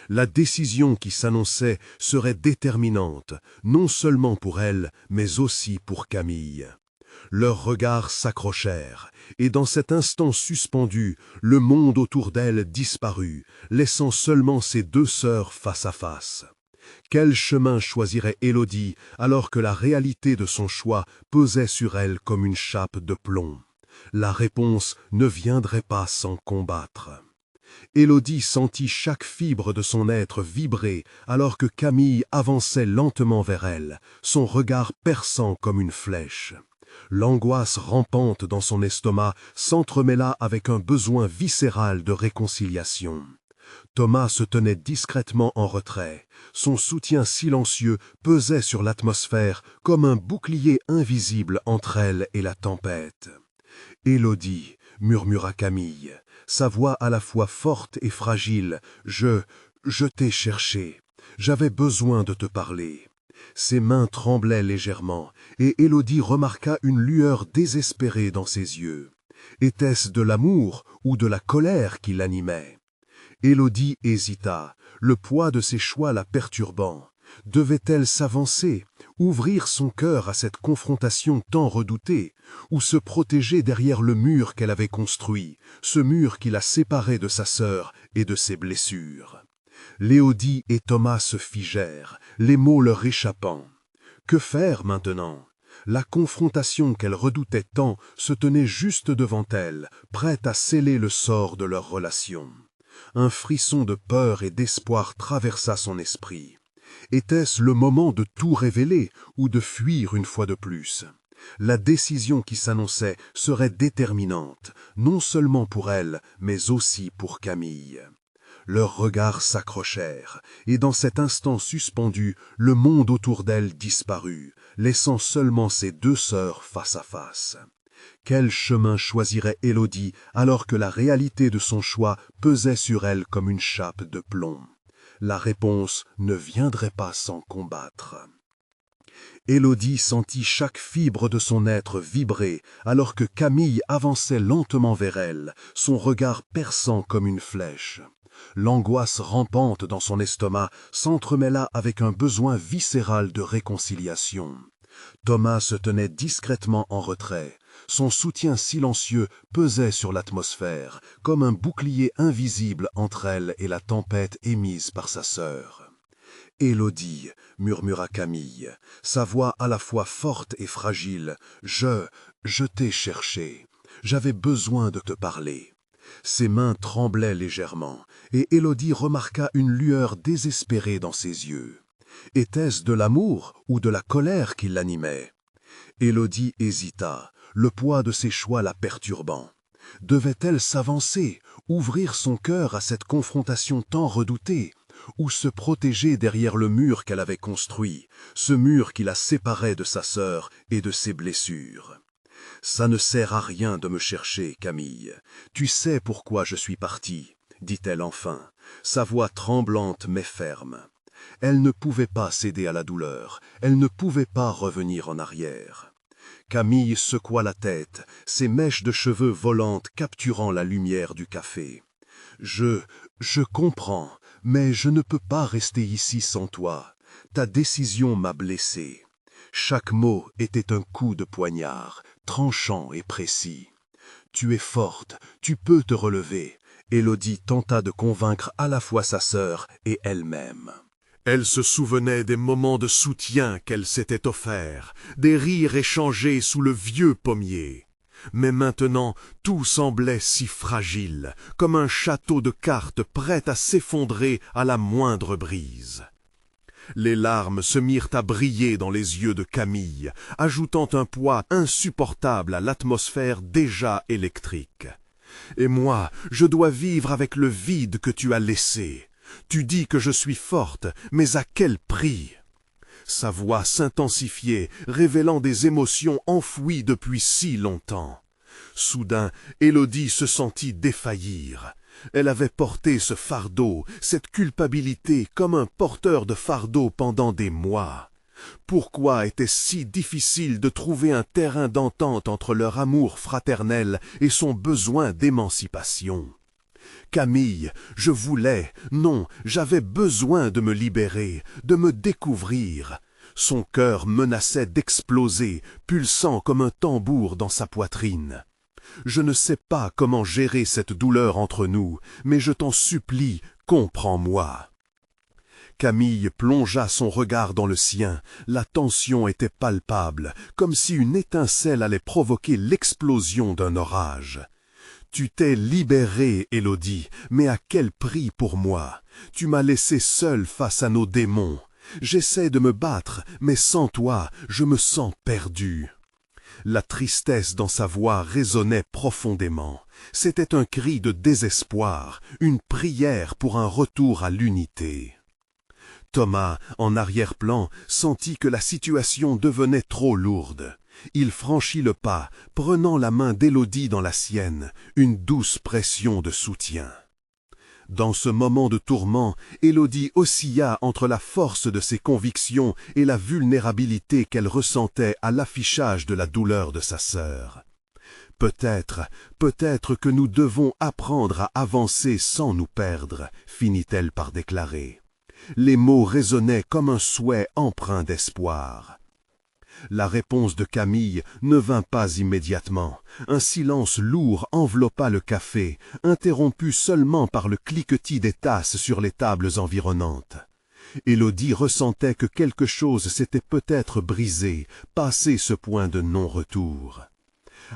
La décision qui s'annonçait serait déterminante, non seulement pour elle, mais aussi pour Camille. Leurs regards s'accrochèrent, et dans cet instant suspendu, le monde autour d'elle disparut, laissant seulement ses deux sœurs face à face. Quel chemin choisirait Élodie alors que la réalité de son choix pesait sur elle comme une chape de plomb? La réponse ne viendrait pas sans combattre. Élodie sentit chaque fibre de son être vibrer alors que Camille avançait lentement vers elle, son regard perçant comme une flèche. L'angoisse rampante dans son estomac s'entremêla avec un besoin viscéral de réconciliation. Thomas se tenait discrètement en retrait. Son soutien silencieux pesait sur l'atmosphère comme un bouclier invisible entre elle et la tempête. « Élodie » murmura Camille, sa voix à la fois forte et fragile, « je t'ai cherché. J'avais besoin de te parler. » Ses mains tremblaient légèrement, et Élodie remarqua une lueur désespérée dans ses yeux. Était-ce de l'amour ou de la colère qui l'animait? Élodie hésita, le poids de ses choix la perturbant. Devait-elle s'avancer, ouvrir son cœur à cette confrontation tant redoutée, ou se protéger derrière le mur qu'elle avait construit, ce mur qui la séparait de sa sœur et de ses blessures? Léodie et Thomas se figèrent, les mots leur échappant. Que faire maintenant? La confrontation qu'elle redoutait tant se tenait juste devant elle, prête à sceller le sort de leur relation. Un frisson de peur et d'espoir traversa son esprit. Était-ce le moment de tout révéler ou de fuir une fois de plus? La décision qui s'annonçait serait déterminante, non seulement pour elle, mais aussi pour Camille. Leurs regards s'accrochèrent, et dans cet instant suspendu, le monde autour d'elle disparut, laissant seulement ses deux sœurs face à face. Quel chemin choisirait Élodie alors que la réalité de son choix pesait sur elle comme une chape de plomb? La réponse ne viendrait pas sans combattre. Élodie sentit chaque fibre de son être vibrer alors que Camille avançait lentement vers elle, son regard perçant comme une flèche. L'angoisse rampante dans son estomac s'entremêla avec un besoin viscéral de réconciliation. Thomas se tenait discrètement en retrait. Son soutien silencieux pesait sur l'atmosphère, comme un bouclier invisible entre elle et la tempête émise par sa sœur. « Élodie » murmura Camille, sa voix à la fois forte et fragile, « je t'ai cherché. J'avais besoin de te parler. » Ses mains tremblaient légèrement, et Élodie remarqua une lueur désespérée dans ses yeux. Était-ce de l'amour ou de la colère qui l'animait? Élodie hésita, le poids de ses choix la perturbant. Devait-elle s'avancer, ouvrir son cœur à cette confrontation tant redoutée, ou se protéger derrière le mur qu'elle avait construit, ce mur qui la séparait de sa sœur et de ses blessures? « Ça ne sert à rien de me chercher, Camille. Tu sais pourquoi je suis partie, » dit-elle enfin, sa voix tremblante mais ferme. Elle ne pouvait pas céder à la douleur, elle ne pouvait pas revenir en arrière. Camille secoua la tête, ses mèches de cheveux volantes capturant la lumière du café. « Je comprends, mais je ne peux pas rester ici sans toi. Ta décision m'a blessé. » Chaque mot était un coup de poignard, tranchant et précis. « Tu es forte, tu peux te relever. » Élodie tenta de convaincre à la fois sa sœur et elle-même. Elle se souvenait des moments de soutien qu'elle s'était offerts, des rires échangés sous le vieux pommier. Mais maintenant, tout semblait si fragile, comme un château de cartes prêt à s'effondrer à la moindre brise. Les larmes se mirent à briller dans les yeux de Camille, ajoutant un poids insupportable à l'atmosphère déjà électrique. Et moi, je dois vivre avec le vide que tu as laissé. Tu dis que je suis forte, mais à quel prix? Sa voix s'intensifiait, révélant des émotions enfouies depuis si longtemps. Soudain, Élodie se sentit défaillir. Elle avait porté ce fardeau, cette culpabilité, comme un porteur de fardeau pendant des mois. Pourquoi était-ce si difficile de trouver un terrain d'entente entre leur amour fraternel et son besoin d'émancipation? Camille, je voulais, non, j'avais besoin de me libérer, de me découvrir. Son cœur menaçait d'exploser, pulsant comme un tambour dans sa poitrine. Je ne sais pas comment gérer cette douleur entre nous, mais je t'en supplie, comprends-moi. Camille plongea son regard dans le sien. La tension était palpable, comme si une étincelle allait provoquer l'explosion d'un orage. Tu t'es libérée, Élodie, mais à quel prix pour moi? Tu m'as laissé seule face à nos démons. J'essaie de me battre, mais sans toi, je me sens perdu. La tristesse dans sa voix résonnait profondément. C'était un cri de désespoir, une prière pour un retour à l'unité. Thomas, en arrière-plan, sentit que la situation devenait trop lourde. Il franchit le pas, prenant la main d'Élodie dans la sienne, une douce pression de soutien. Dans ce moment de tourment, Élodie oscilla entre la force de ses convictions et la vulnérabilité qu'elle ressentait à l'affichage de la douleur de sa sœur. Peut-être que nous devons apprendre à avancer sans nous perdre, finit-elle par déclarer. Les mots résonnaient comme un souhait empreint d'espoir. La réponse de Camille ne vint pas immédiatement. Un silence lourd enveloppa le café, interrompu seulement par le cliquetis des tasses sur les tables environnantes. Élodie ressentait que quelque chose s'était peut-être brisé, passé ce point de non-retour.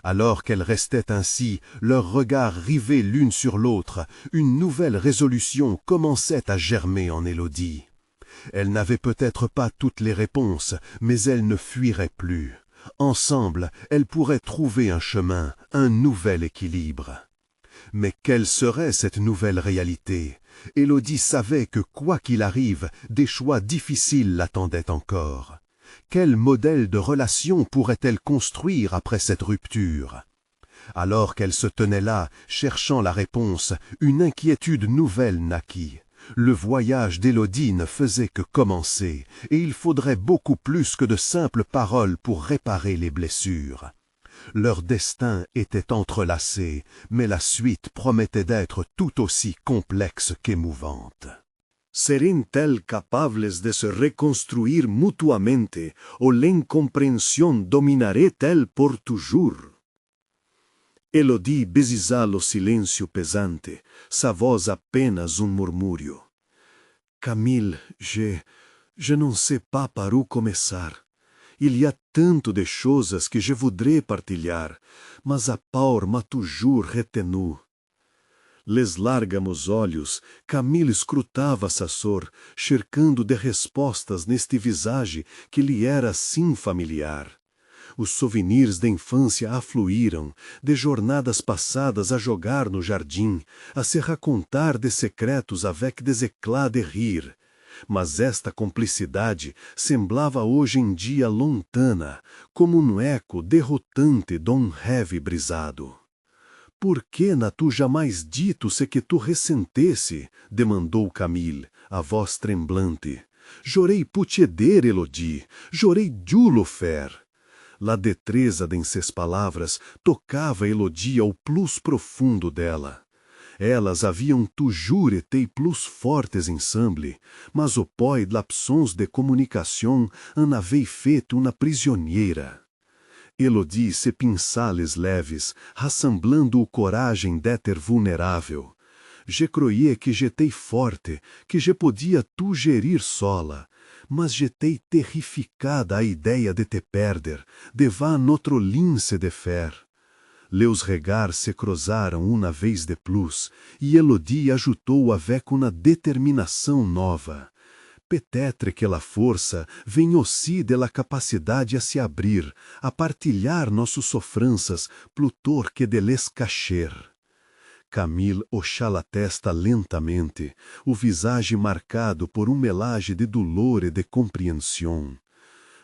Alors qu'elles restaient ainsi, leurs regards rivés l'une sur l'autre, une nouvelle résolution commençait à germer en Élodie. Elle n'avait peut-être pas toutes les réponses, mais elle ne fuirait plus. Ensemble, elles pourraient trouver un chemin, un nouvel équilibre. Mais quelle serait cette nouvelle réalité? Élodie savait que, quoi qu'il arrive, des choix difficiles l'attendaient encore. Quel modèle de relation pourrait-elle construire après cette rupture? Alors qu'elle se tenait là, cherchant la réponse, une inquiétude nouvelle naquit. Le voyage d'Élodie ne faisait que commencer, et il faudrait beaucoup plus que de simples paroles pour réparer les blessures. Leur destin était entrelacé, mais la suite promettait d'être tout aussi complexe qu'émouvante. ¿Serán-elles capables de se reconstruir mutuamente o la incomprensión dominará-t-elle por toujours? Élodie brisait le silêncio pesante, sa voz apenas murmúrio. Camille, je ne sais pas par où começar. Il y a tanto de choses que je voudrais partilhar, mas a peur m'a toujours retenu. Les largamos olhos, Camille escrutava sa sor, cercando de respostas neste visage que lhe era assim familiar. Os souvenirs da infância afluíram, de jornadas passadas a jogar no jardim, a se racontar de secretos avec des éclats de rire. Mas esta cumplicidade semblava hoje em dia lontana, como eco derrotante de rêve brisado. Por que n'as tu jamais dito ce que tu ressentesse? Demandou Camille, a voz tremblante. J'aurais pu t'aider, Élodie, j'aurais dû le faire. La destreza de ses palavras tocava Élodie ao plus profundo dela. Elas haviam toujours été plus fortes ensemble, mas o poids de l'absence de comunicação en avait fait uma prisioneira. Élodie se pinçales leves, rassemblando coragem d'être vulnerável. Je croyais que j'étais forte, que je podia tu gerir sola, mas j'étais terrificada à ideia de te perder, devant notre ligne de fer. Leus regards se cruzaram uma vez de plus, e Elodie ajudou avec uma determinação nova. Peut-être que la força vem aussi de la capacidade a se abrir, a partilhar nossos sofranças, plutor que de les cacher. Camille hocha la testa lentamente, o visage marcado por melage de douleur e de compreensão.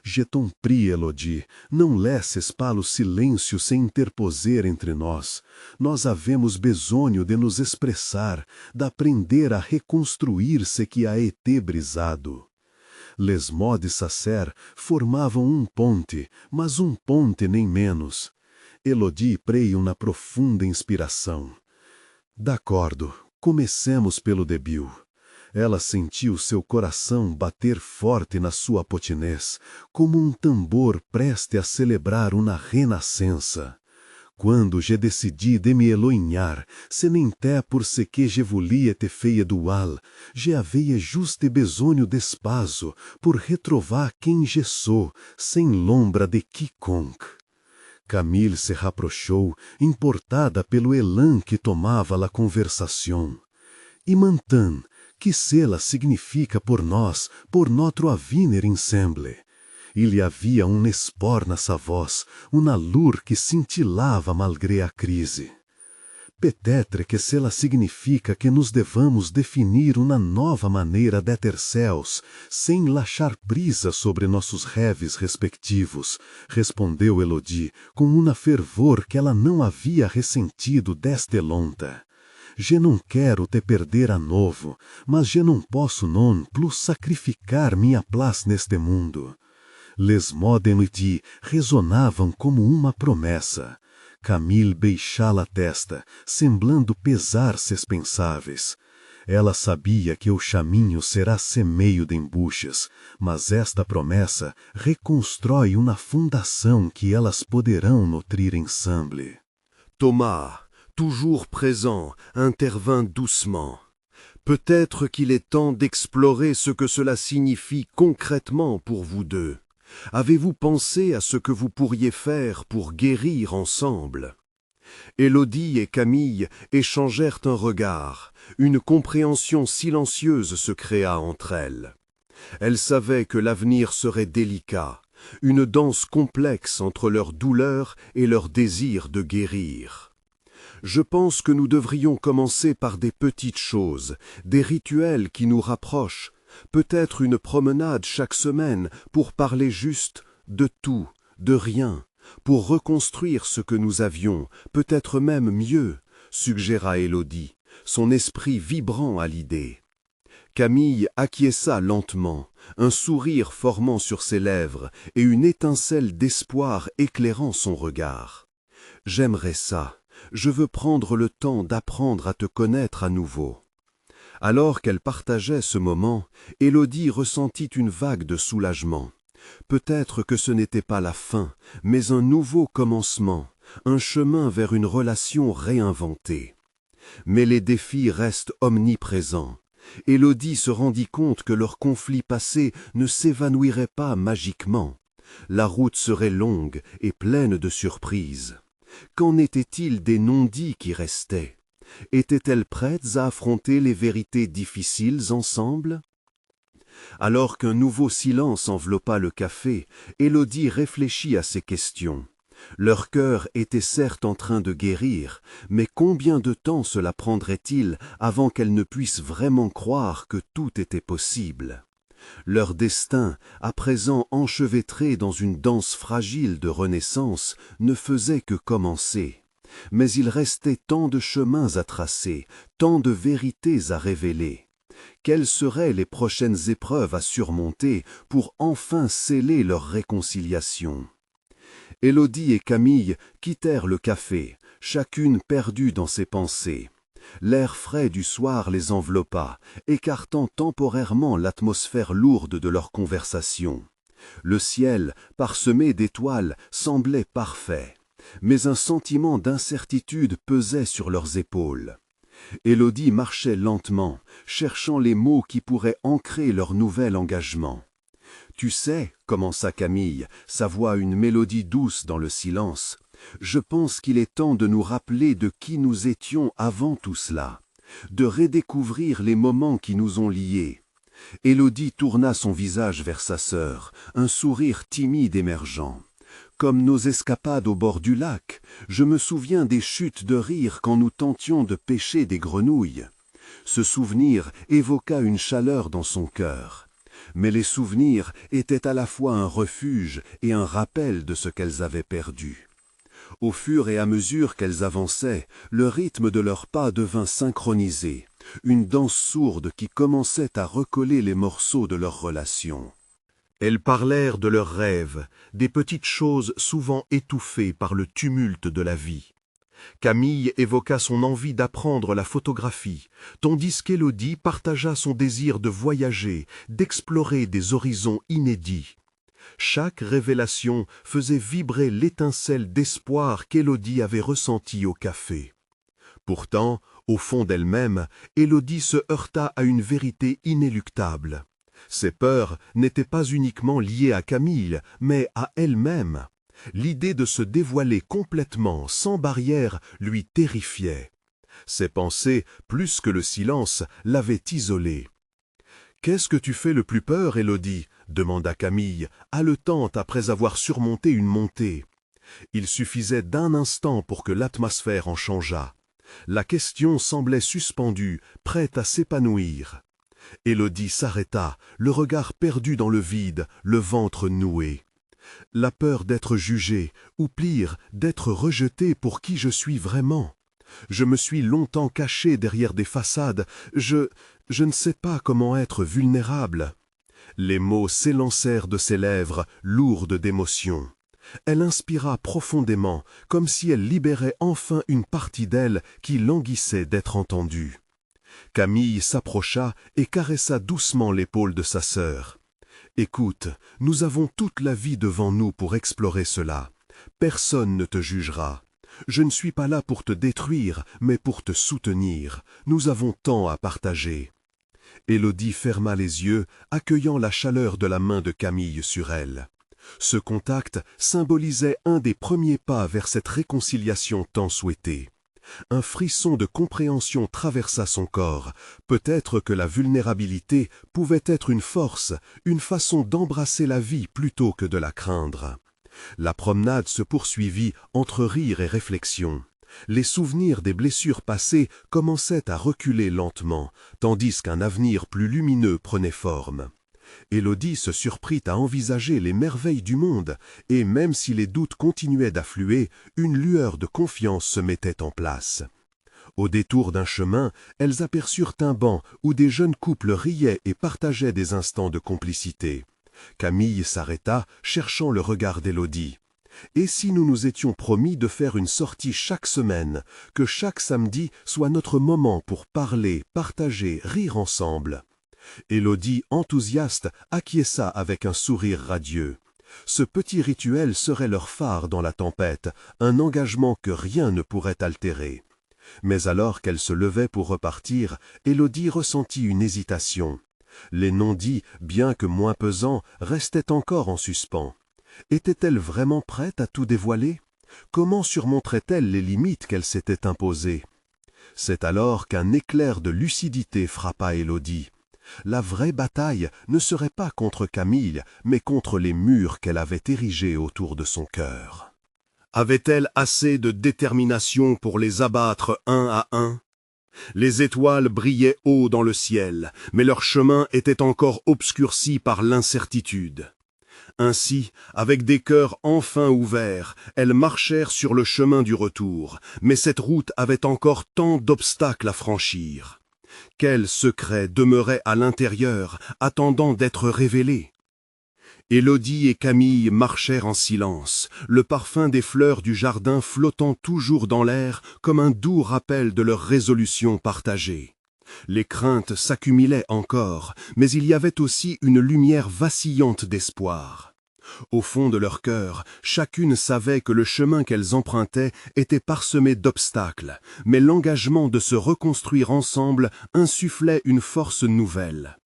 Je t'en prie, Elodie, não laisses pas o silêncio se interposer entre nós. Nós havemos besonho de nos expressar, d'aprender a reconstruir ce que a été brisado. Les mots de Sacer formavam ponte, mas ponte nem menos. Elodie preia uma profunda inspiração. D'accordo, comecemos pelo debut. Ela sentiu seu coração bater forte na sua potinez, como tambor preste a celebrar uma renascença. Quando je decidi de me éloignar, ce n'était pour ce que je voulais te faire dual, je avais juste besoin d'espace pour retrouver quem je sou, sem l'ombra de quiconque. Camille se rapprochou, importada pelo élan que tomava la conversação. E maintenant, que cela significa por nós, por notre avenir ensemble. Il y havia espoir na sa voz, allure que cintilava malgré a crise. Peut-être que cela significa que nos devamos definir uma nova maneira d'être céus, sem lachar brisa sobre nossos rêves respectivos, respondeu Elodie, com fervor que ela não havia ressentido desde lonta. Je não quero te perder a novo, mas je não posso non plus sacrificar minha place neste mundo. Les mots d'Elodie resonavam como uma promessa. Camille beixa la testa, semblando pesar-se pensáveis. Ela sabia que o caminho será semeio de embuches, mas esta promessa reconstrói uma fundação que elas poderão nutrir ensemble. Thomas, toujours présent, intervint doucement. Peut-être qu'il est temps d'explorer ce que cela signifie concrètement pour vous deux. Avez-vous pensé à ce que vous pourriez faire pour guérir ensemble? Elodie et Camille échangèrent un regard. Une compréhension silencieuse se créa entre elles. Elles savaient que l'avenir serait délicat, une danse complexe entre leur douleur et leur désir de guérir. Je pense que nous devrions commencer par des petites choses, des rituels qui nous rapprochent, peut-être une promenade chaque semaine pour parler juste de tout, de rien, pour reconstruire ce que nous avions, peut-être même mieux, suggéra Elodie, son esprit vibrant à l'idée. Camille acquiesça lentement, un sourire formant sur ses lèvres et une étincelle d'espoir éclairant son regard. « J'aimerais ça. Je veux prendre le temps d'apprendre à te connaître à nouveau. » Alors qu'elle partageait ce moment, Elodie ressentit une vague de soulagement. Peut-être que ce n'était pas la fin, mais un nouveau commencement, un chemin vers une relation réinventée. Mais les défis restent omniprésents. Elodie se rendit compte que leur conflit passé ne s'évanouirait pas magiquement. La route serait longue et pleine de surprises. Qu'en était-il des non-dits qui restaient? Étaient-elles prêtes à affronter les vérités difficiles ensemble? Alors qu'un nouveau silence enveloppa le café, Elodie réfléchit à ces questions. Leur cœur était certes en train de guérir, mais combien de temps cela prendrait-il avant qu'elles ne puissent vraiment croire que tout était possible? Leur destin, à présent enchevêtré dans une danse fragile de renaissance, ne faisait que commencer. Mais il restait tant de chemins à tracer, tant de vérités à révéler. Quelles seraient les prochaines épreuves à surmonter pour enfin sceller leur réconciliation? Elodie et Camille quittèrent le café, chacune perdue dans ses pensées. L'air frais du soir les enveloppa, écartant temporairement l'atmosphère lourde de leur conversation. Le ciel, parsemé d'étoiles, semblait parfait, mais un sentiment d'incertitude pesait sur leurs épaules. Elodie marchait lentement, cherchant les mots qui pourraient ancrer leur nouvel engagement. « Tu sais, commença Camille, sa voix une mélodie douce dans le silence, Je pense qu'il est temps de nous rappeler de qui nous étions avant tout cela, de redécouvrir les moments qui nous ont liés. Élodie tourna son visage vers sa sœur, un sourire timide émergeant. Comme nos escapades au bord du lac, je me souviens des chutes de rire quand nous tentions de pêcher des grenouilles. Ce souvenir évoqua une chaleur dans son cœur. Mais les souvenirs étaient à la fois un refuge et un rappel de ce qu'elles avaient perdu. Au fur et à mesure qu'elles avançaient, le rythme de leurs pas devint synchronisé, une danse sourde qui commençait à recoller les morceaux de leur relation. Elles parlèrent de leurs rêves, des petites choses souvent étouffées par le tumulte de la vie. Camille évoqua son envie d'apprendre la photographie, tandis qu'Élodie partagea son désir de voyager, d'explorer des horizons inédits. Chaque révélation faisait vibrer l'étincelle d'espoir qu'Élodie avait ressentie au café. Pourtant, au fond d'elle-même, Élodie se heurta à une vérité inéluctable. Ses peurs n'étaient pas uniquement liées à Camille, mais à elle-même. L'idée de se dévoiler complètement, sans barrière, lui terrifiait. Ses pensées, plus que le silence, l'avaient isolée. « Qu'est-ce que tu fais le plus peur, Élodie ?» demanda Camille, haletante après avoir surmonté une montée. Il suffisait d'un instant pour que l'atmosphère en changeât. La question semblait suspendue, prête à s'épanouir. Élodie s'arrêta, le regard perdu dans le vide, le ventre noué. La peur d'être jugée, ou pire, d'être rejetée pour qui je suis vraiment. Je me suis longtemps caché derrière des façades, je ne sais pas comment être vulnérable. Les mots s'élancèrent de ses lèvres, lourdes d'émotion. Elle inspira profondément, comme si elle libérait enfin une partie d'elle qui languissait d'être entendue. Camille s'approcha et caressa doucement l'épaule de sa sœur. « Écoute, nous avons toute la vie devant nous pour explorer cela. Personne ne te jugera. Je ne suis pas là pour te détruire, mais pour te soutenir. Nous avons tant à partager. » Élodie ferma les yeux, accueillant la chaleur de la main de Camille sur elle. Ce contact symbolisait un des premiers pas vers cette réconciliation tant souhaitée. Un frisson de compréhension traversa son corps. Peut-être que la vulnérabilité pouvait être une force, une façon d'embrasser la vie plutôt que de la craindre. La promenade se poursuivit entre rire et réflexion. Les souvenirs des blessures passées commençaient à reculer lentement, tandis qu'un avenir plus lumineux prenait forme. Élodie se surprit à envisager les merveilles du monde, et même si les doutes continuaient d'affluer, une lueur de confiance se mettait en place. Au détour d'un chemin, elles aperçurent un banc où des jeunes couples riaient et partageaient des instants de complicité. Camille s'arrêta, cherchant le regard d'Élodie. « Et si nous nous étions promis de faire une sortie chaque semaine, que chaque samedi soit notre moment pour parler, partager, rire ensemble ?» Élodie, enthousiaste, acquiesça avec un sourire radieux. Ce petit rituel serait leur phare dans la tempête, un engagement que rien ne pourrait altérer. Mais alors qu'elle se levait pour repartir, Élodie ressentit une hésitation. Les non-dits, bien que moins pesants, restaient encore en suspens. Était-elle vraiment prête à tout dévoiler? Comment surmonterait-elle les limites qu'elle s'était imposées? C'est alors qu'un éclair de lucidité frappa Élodie. La vraie bataille ne serait pas contre Camille, mais contre les murs qu'elle avait érigés autour de son cœur. Avait-elle assez de détermination pour les abattre un à un? Les étoiles brillaient haut dans le ciel, mais leur chemin était encore obscurci par l'incertitude. Ainsi, avec des cœurs enfin ouverts, elles marchèrent sur le chemin du retour, mais cette route avait encore tant d'obstacles à franchir. Quel secret demeurait à l'intérieur, attendant d'être révélé? Élodie et Camille marchèrent en silence, le parfum des fleurs du jardin flottant toujours dans l'air comme un doux rappel de leur résolution partagée. Les craintes s'accumulaient encore, mais il y avait aussi une lumière vacillante d'espoir. Au fond de leur cœur, chacune savait que le chemin qu'elles empruntaient était parsemé d'obstacles, mais l'engagement de se reconstruire ensemble insufflait une force nouvelle.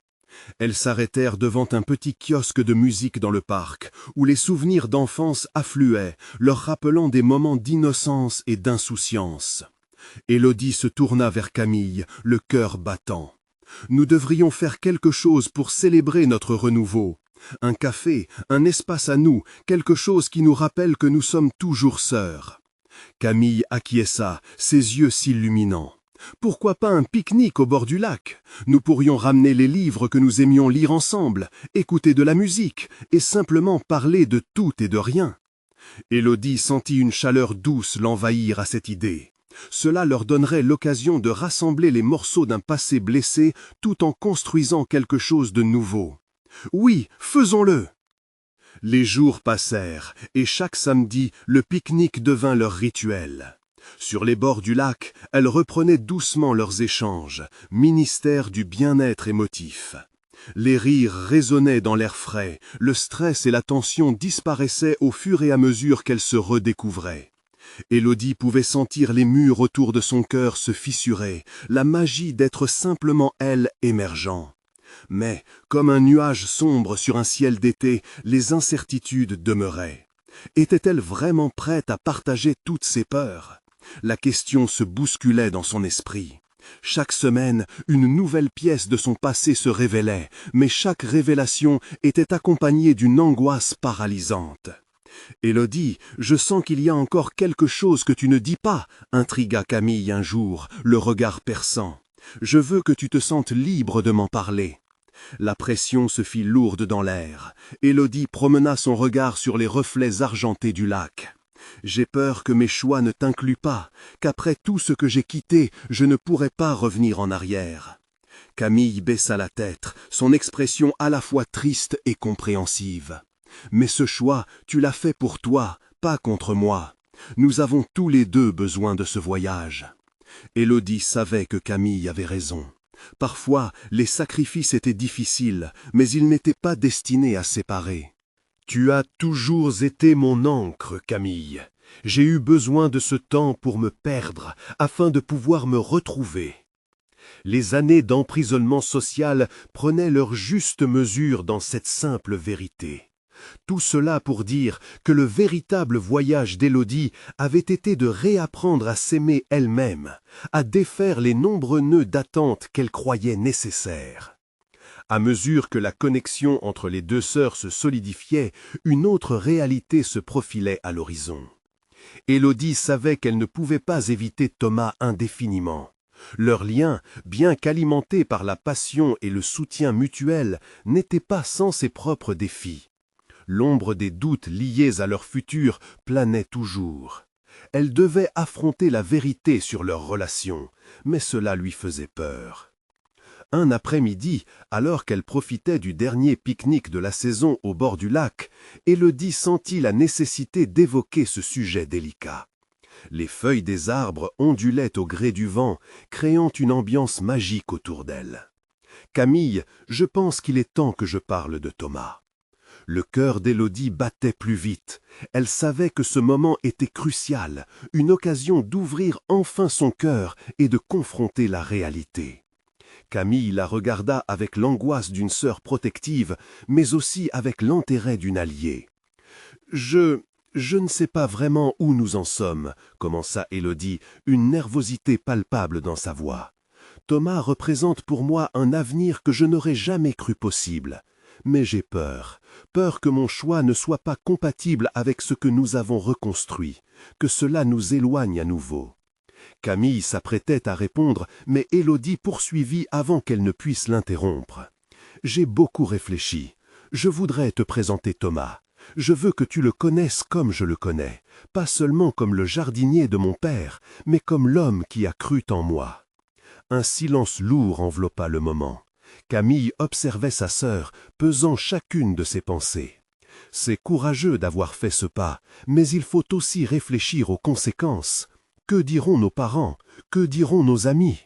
Elles s'arrêtèrent devant un petit kiosque de musique dans le parc, où les souvenirs d'enfance affluaient, leur rappelant des moments d'innocence et d'insouciance. Élodie se tourna vers Camille, le cœur battant. « Nous devrions faire quelque chose pour célébrer notre renouveau. Un café, un espace à nous, quelque chose qui nous rappelle que nous sommes toujours sœurs. » Camille acquiesça, ses yeux s'illuminant. Pourquoi pas un pique-nique au bord du lac? Nous pourrions ramener les livres que nous aimions lire ensemble, écouter de la musique et simplement parler de tout et de rien. Élodie sentit une chaleur douce l'envahir à cette idée. Cela leur donnerait l'occasion de rassembler les morceaux d'un passé blessé tout en construisant quelque chose de nouveau. Oui, faisons-le! Les jours passèrent, et chaque samedi, le pique-nique devint leur rituel. Sur les bords du lac, elles reprenaient doucement leurs échanges, ministère du bien-être émotif. Les rires résonnaient dans l'air frais, le stress et la tension disparaissaient au fur et à mesure qu'elles se redécouvraient. Élodie pouvait sentir les murs autour de son cœur se fissurer, la magie d'être simplement elle émergeant. Mais, comme un nuage sombre sur un ciel d'été, les incertitudes demeuraient. Était-elle vraiment prête à partager toutes ses peurs? La question se bousculait dans son esprit. Chaque semaine, une nouvelle pièce de son passé se révélait, mais chaque révélation était accompagnée d'une angoisse paralysante. « Élodie, je sens qu'il y a encore quelque chose que tu ne dis pas, » intrigua Camille un jour, le regard perçant. « Je veux que tu te sentes libre de m'en parler. » La pression se fit lourde dans l'air. Élodie promena son regard sur les reflets argentés du lac. « J'ai peur que mes choix ne t'incluent pas, qu'après tout ce que j'ai quitté, je ne pourrai pas revenir en arrière. » Camille baissa la tête, son expression à la fois triste et compréhensive. « Mais ce choix, tu l'as fait pour toi, pas contre moi. Nous avons tous les deux besoin de ce voyage. » Élodie savait que Camille avait raison. Parfois, les sacrifices étaient difficiles, mais ils n'étaient pas destinés à séparer. « Tu as toujours été mon ancre, Camille. J'ai eu besoin de ce temps pour me perdre, afin de pouvoir me retrouver. » Les années d'emprisonnement social prenaient leur juste mesure dans cette simple vérité. Tout cela pour dire que le véritable voyage d'Élodie avait été de réapprendre à s'aimer elle-même, à défaire les nombreux nœuds d'attente qu'elle croyait nécessaires. À mesure que la connexion entre les deux sœurs se solidifiait, une autre réalité se profilait à l'horizon. Élodie savait qu'elle ne pouvait pas éviter Thomas indéfiniment. Leur lien, bien qu'alimenté par la passion et le soutien mutuel, n'était pas sans ses propres défis. L'ombre des doutes liés à leur futur planait toujours. Elle devait affronter la vérité sur leur relation, mais cela lui faisait peur. Un après-midi, alors qu'elle profitait du dernier pique-nique de la saison au bord du lac, Élodie sentit la nécessité d'évoquer ce sujet délicat. Les feuilles des arbres ondulaient au gré du vent, créant une ambiance magique autour d'elle. « Camille, je pense qu'il est temps que je parle de Thomas. » Le cœur d'Élodie battait plus vite. Elle savait que ce moment était crucial, une occasion d'ouvrir enfin son cœur et de confronter la réalité. Camille la regarda avec l'angoisse d'une sœur protective, mais aussi avec l'intérêt d'une alliée. « Je ne sais pas vraiment où nous en sommes, » commença Élodie, une nervosité palpable dans sa voix. « Thomas représente pour moi un avenir que je n'aurais jamais cru possible. Mais j'ai peur que mon choix ne soit pas compatible avec ce que nous avons reconstruit, que cela nous éloigne à nouveau. » Camille s'apprêtait à répondre, mais Élodie poursuivit avant qu'elle ne puisse l'interrompre. « J'ai beaucoup réfléchi. Je voudrais te présenter Thomas. Je veux que tu le connaisses comme je le connais, pas seulement comme le jardinier de mon père, mais comme l'homme qui a cru en moi. » Un silence lourd enveloppa le moment. Camille observait sa sœur, pesant chacune de ses pensées. C'est courageux d'avoir fait ce pas, mais il faut aussi réfléchir aux conséquences. Que diront nos parents? Que diront nos amis?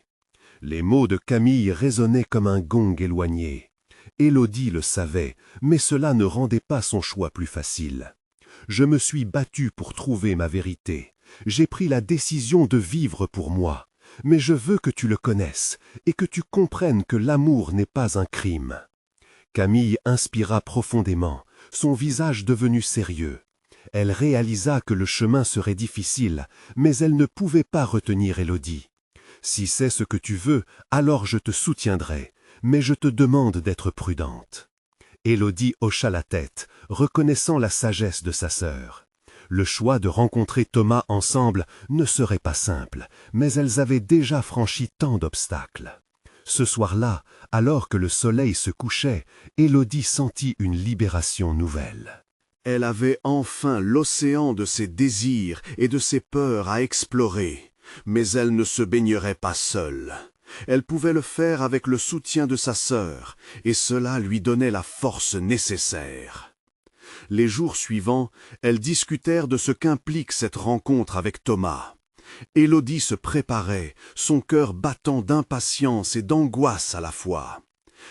Les mots de Camille résonnaient comme un gong éloigné. Élodie le savait, mais cela ne rendait pas son choix plus facile. « Je me suis battue pour trouver ma vérité. J'ai pris la décision de vivre pour moi. Mais je veux que tu le connaisses et que tu comprennes que l'amour n'est pas un crime. Camille inspira profondément, son visage devenu sérieux. Elle réalisa que le chemin serait difficile, mais elle ne pouvait pas retenir Élodie. « Si c'est ce que tu veux, alors je te soutiendrai, mais je te demande d'être prudente. » Élodie hocha la tête, reconnaissant la sagesse de sa sœur. Le choix de rencontrer Thomas ensemble ne serait pas simple, mais elles avaient déjà franchi tant d'obstacles. Ce soir-là, alors que le soleil se couchait, Élodie sentit une libération nouvelle. Elle avait enfin l'océan de ses désirs et de ses peurs à explorer, mais elle ne se baignerait pas seule. Elle pouvait le faire avec le soutien de sa sœur, et cela lui donnait la force nécessaire. Les jours suivants, elles discutèrent de ce qu'implique cette rencontre avec Thomas. Élodie se préparait, son cœur battant d'impatience et d'angoisse à la fois.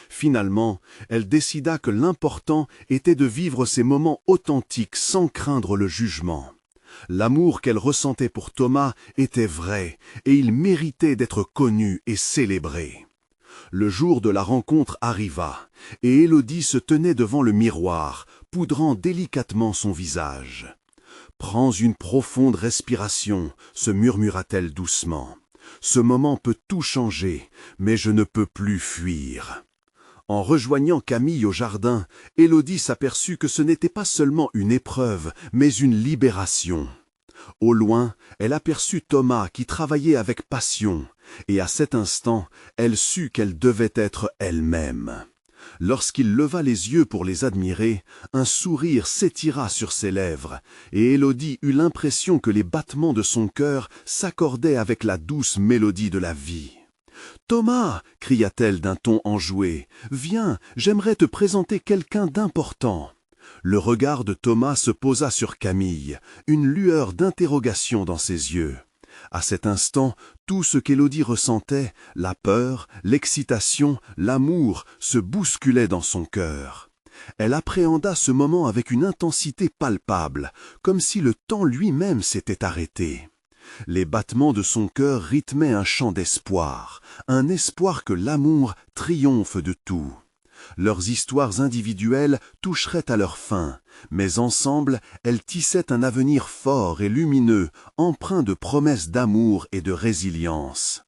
Finalement, elle décida que l'important était de vivre ces moments authentiques sans craindre le jugement. L'amour qu'elle ressentait pour Thomas était vrai, et il méritait d'être connu et célébré. Le jour de la rencontre arriva, et Élodie se tenait devant le miroir, poudrant délicatement son visage. « Prends une profonde respiration » se murmura-t-elle doucement. « Ce moment peut tout changer, mais je ne peux plus fuir. » En rejoignant Camille au jardin, Élodie s'aperçut que ce n'était pas seulement une épreuve, mais une libération. Au loin, elle aperçut Thomas qui travaillait avec passion, et à cet instant, elle sut qu'elle devait être elle-même. Lorsqu'il leva les yeux pour les admirer, un sourire s'étira sur ses lèvres, et Élodie eut l'impression que les battements de son cœur s'accordaient avec la douce mélodie de la vie. « Thomas !» cria-t-elle d'un ton enjoué. « Viens, j'aimerais te présenter quelqu'un d'important. » Le regard de Thomas se posa sur Camille, une lueur d'interrogation dans ses yeux. À cet instant, tout ce qu'Élodie ressentait, la peur, l'excitation, l'amour, se bousculait dans son cœur. Elle appréhenda ce moment avec une intensité palpable, comme si le temps lui-même s'était arrêté. Les battements de son cœur rythmaient un chant d'espoir, un espoir que l'amour triomphe de tout. Leurs histoires individuelles toucheraient à leur fin, mais ensemble, elles tissaient un avenir fort et lumineux, empreint de promesses d'amour et de résilience.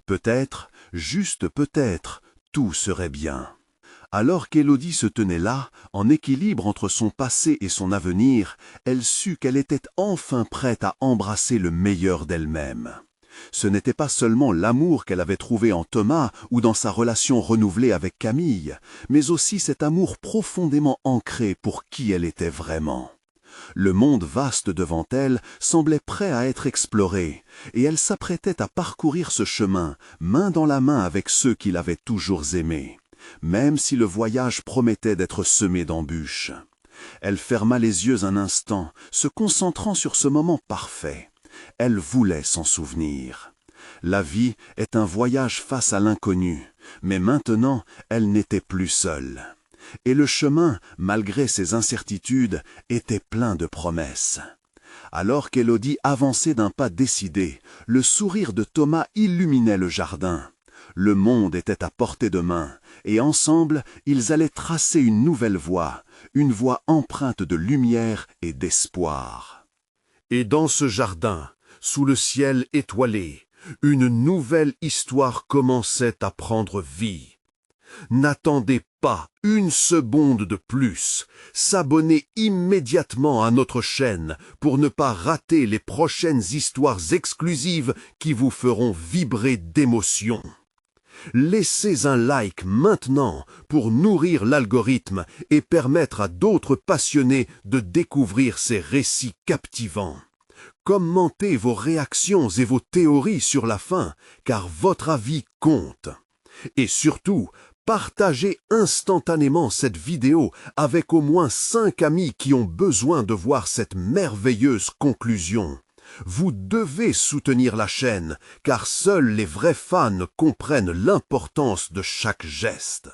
Peut-être, juste peut-être, tout serait bien. Alors qu'Élodie se tenait là, en équilibre entre son passé et son avenir, elle sut qu'elle était enfin prête à embrasser le meilleur d'elle-même. Ce n'était pas seulement l'amour qu'elle avait trouvé en Thomas ou dans sa relation renouvelée avec Camille, mais aussi cet amour profondément ancré pour qui elle était vraiment. Le monde vaste devant elle semblait prêt à être exploré, et elle s'apprêtait à parcourir ce chemin, main dans la main avec ceux qui l'avaient toujours aimée, même si le voyage promettait d'être semé d'embûches. Elle ferma les yeux un instant, se concentrant sur ce moment parfait. Elle voulait s'en souvenir. La vie est un voyage face à l'inconnu, mais maintenant elle n'était plus seule. Et le chemin, malgré ses incertitudes, était plein de promesses. Alors qu'Élodie avançait d'un pas décidé, le sourire de Thomas illuminait le jardin. Le monde était à portée de main, et ensemble, ils allaient tracer une nouvelle voie, une voie empreinte de lumière et d'espoir. Et dans ce jardin, sous le ciel étoilé, une nouvelle histoire commençait à prendre vie. N'attendez pas une seconde de plus. S'abonner immédiatement à notre chaîne pour ne pas rater les prochaines histoires exclusives qui vous feront vibrer d'émotion. Laissez un like maintenant pour nourrir l'algorithme et permettre à d'autres passionnés de découvrir ces récits captivants. Commentez vos réactions et vos théories sur la fin, car votre avis compte. Et surtout, partagez instantanément cette vidéo avec au moins 5 amis qui ont besoin de voir cette merveilleuse conclusion. Vous devez soutenir la chaîne, car seuls les vrais fans comprennent l'importance de chaque geste.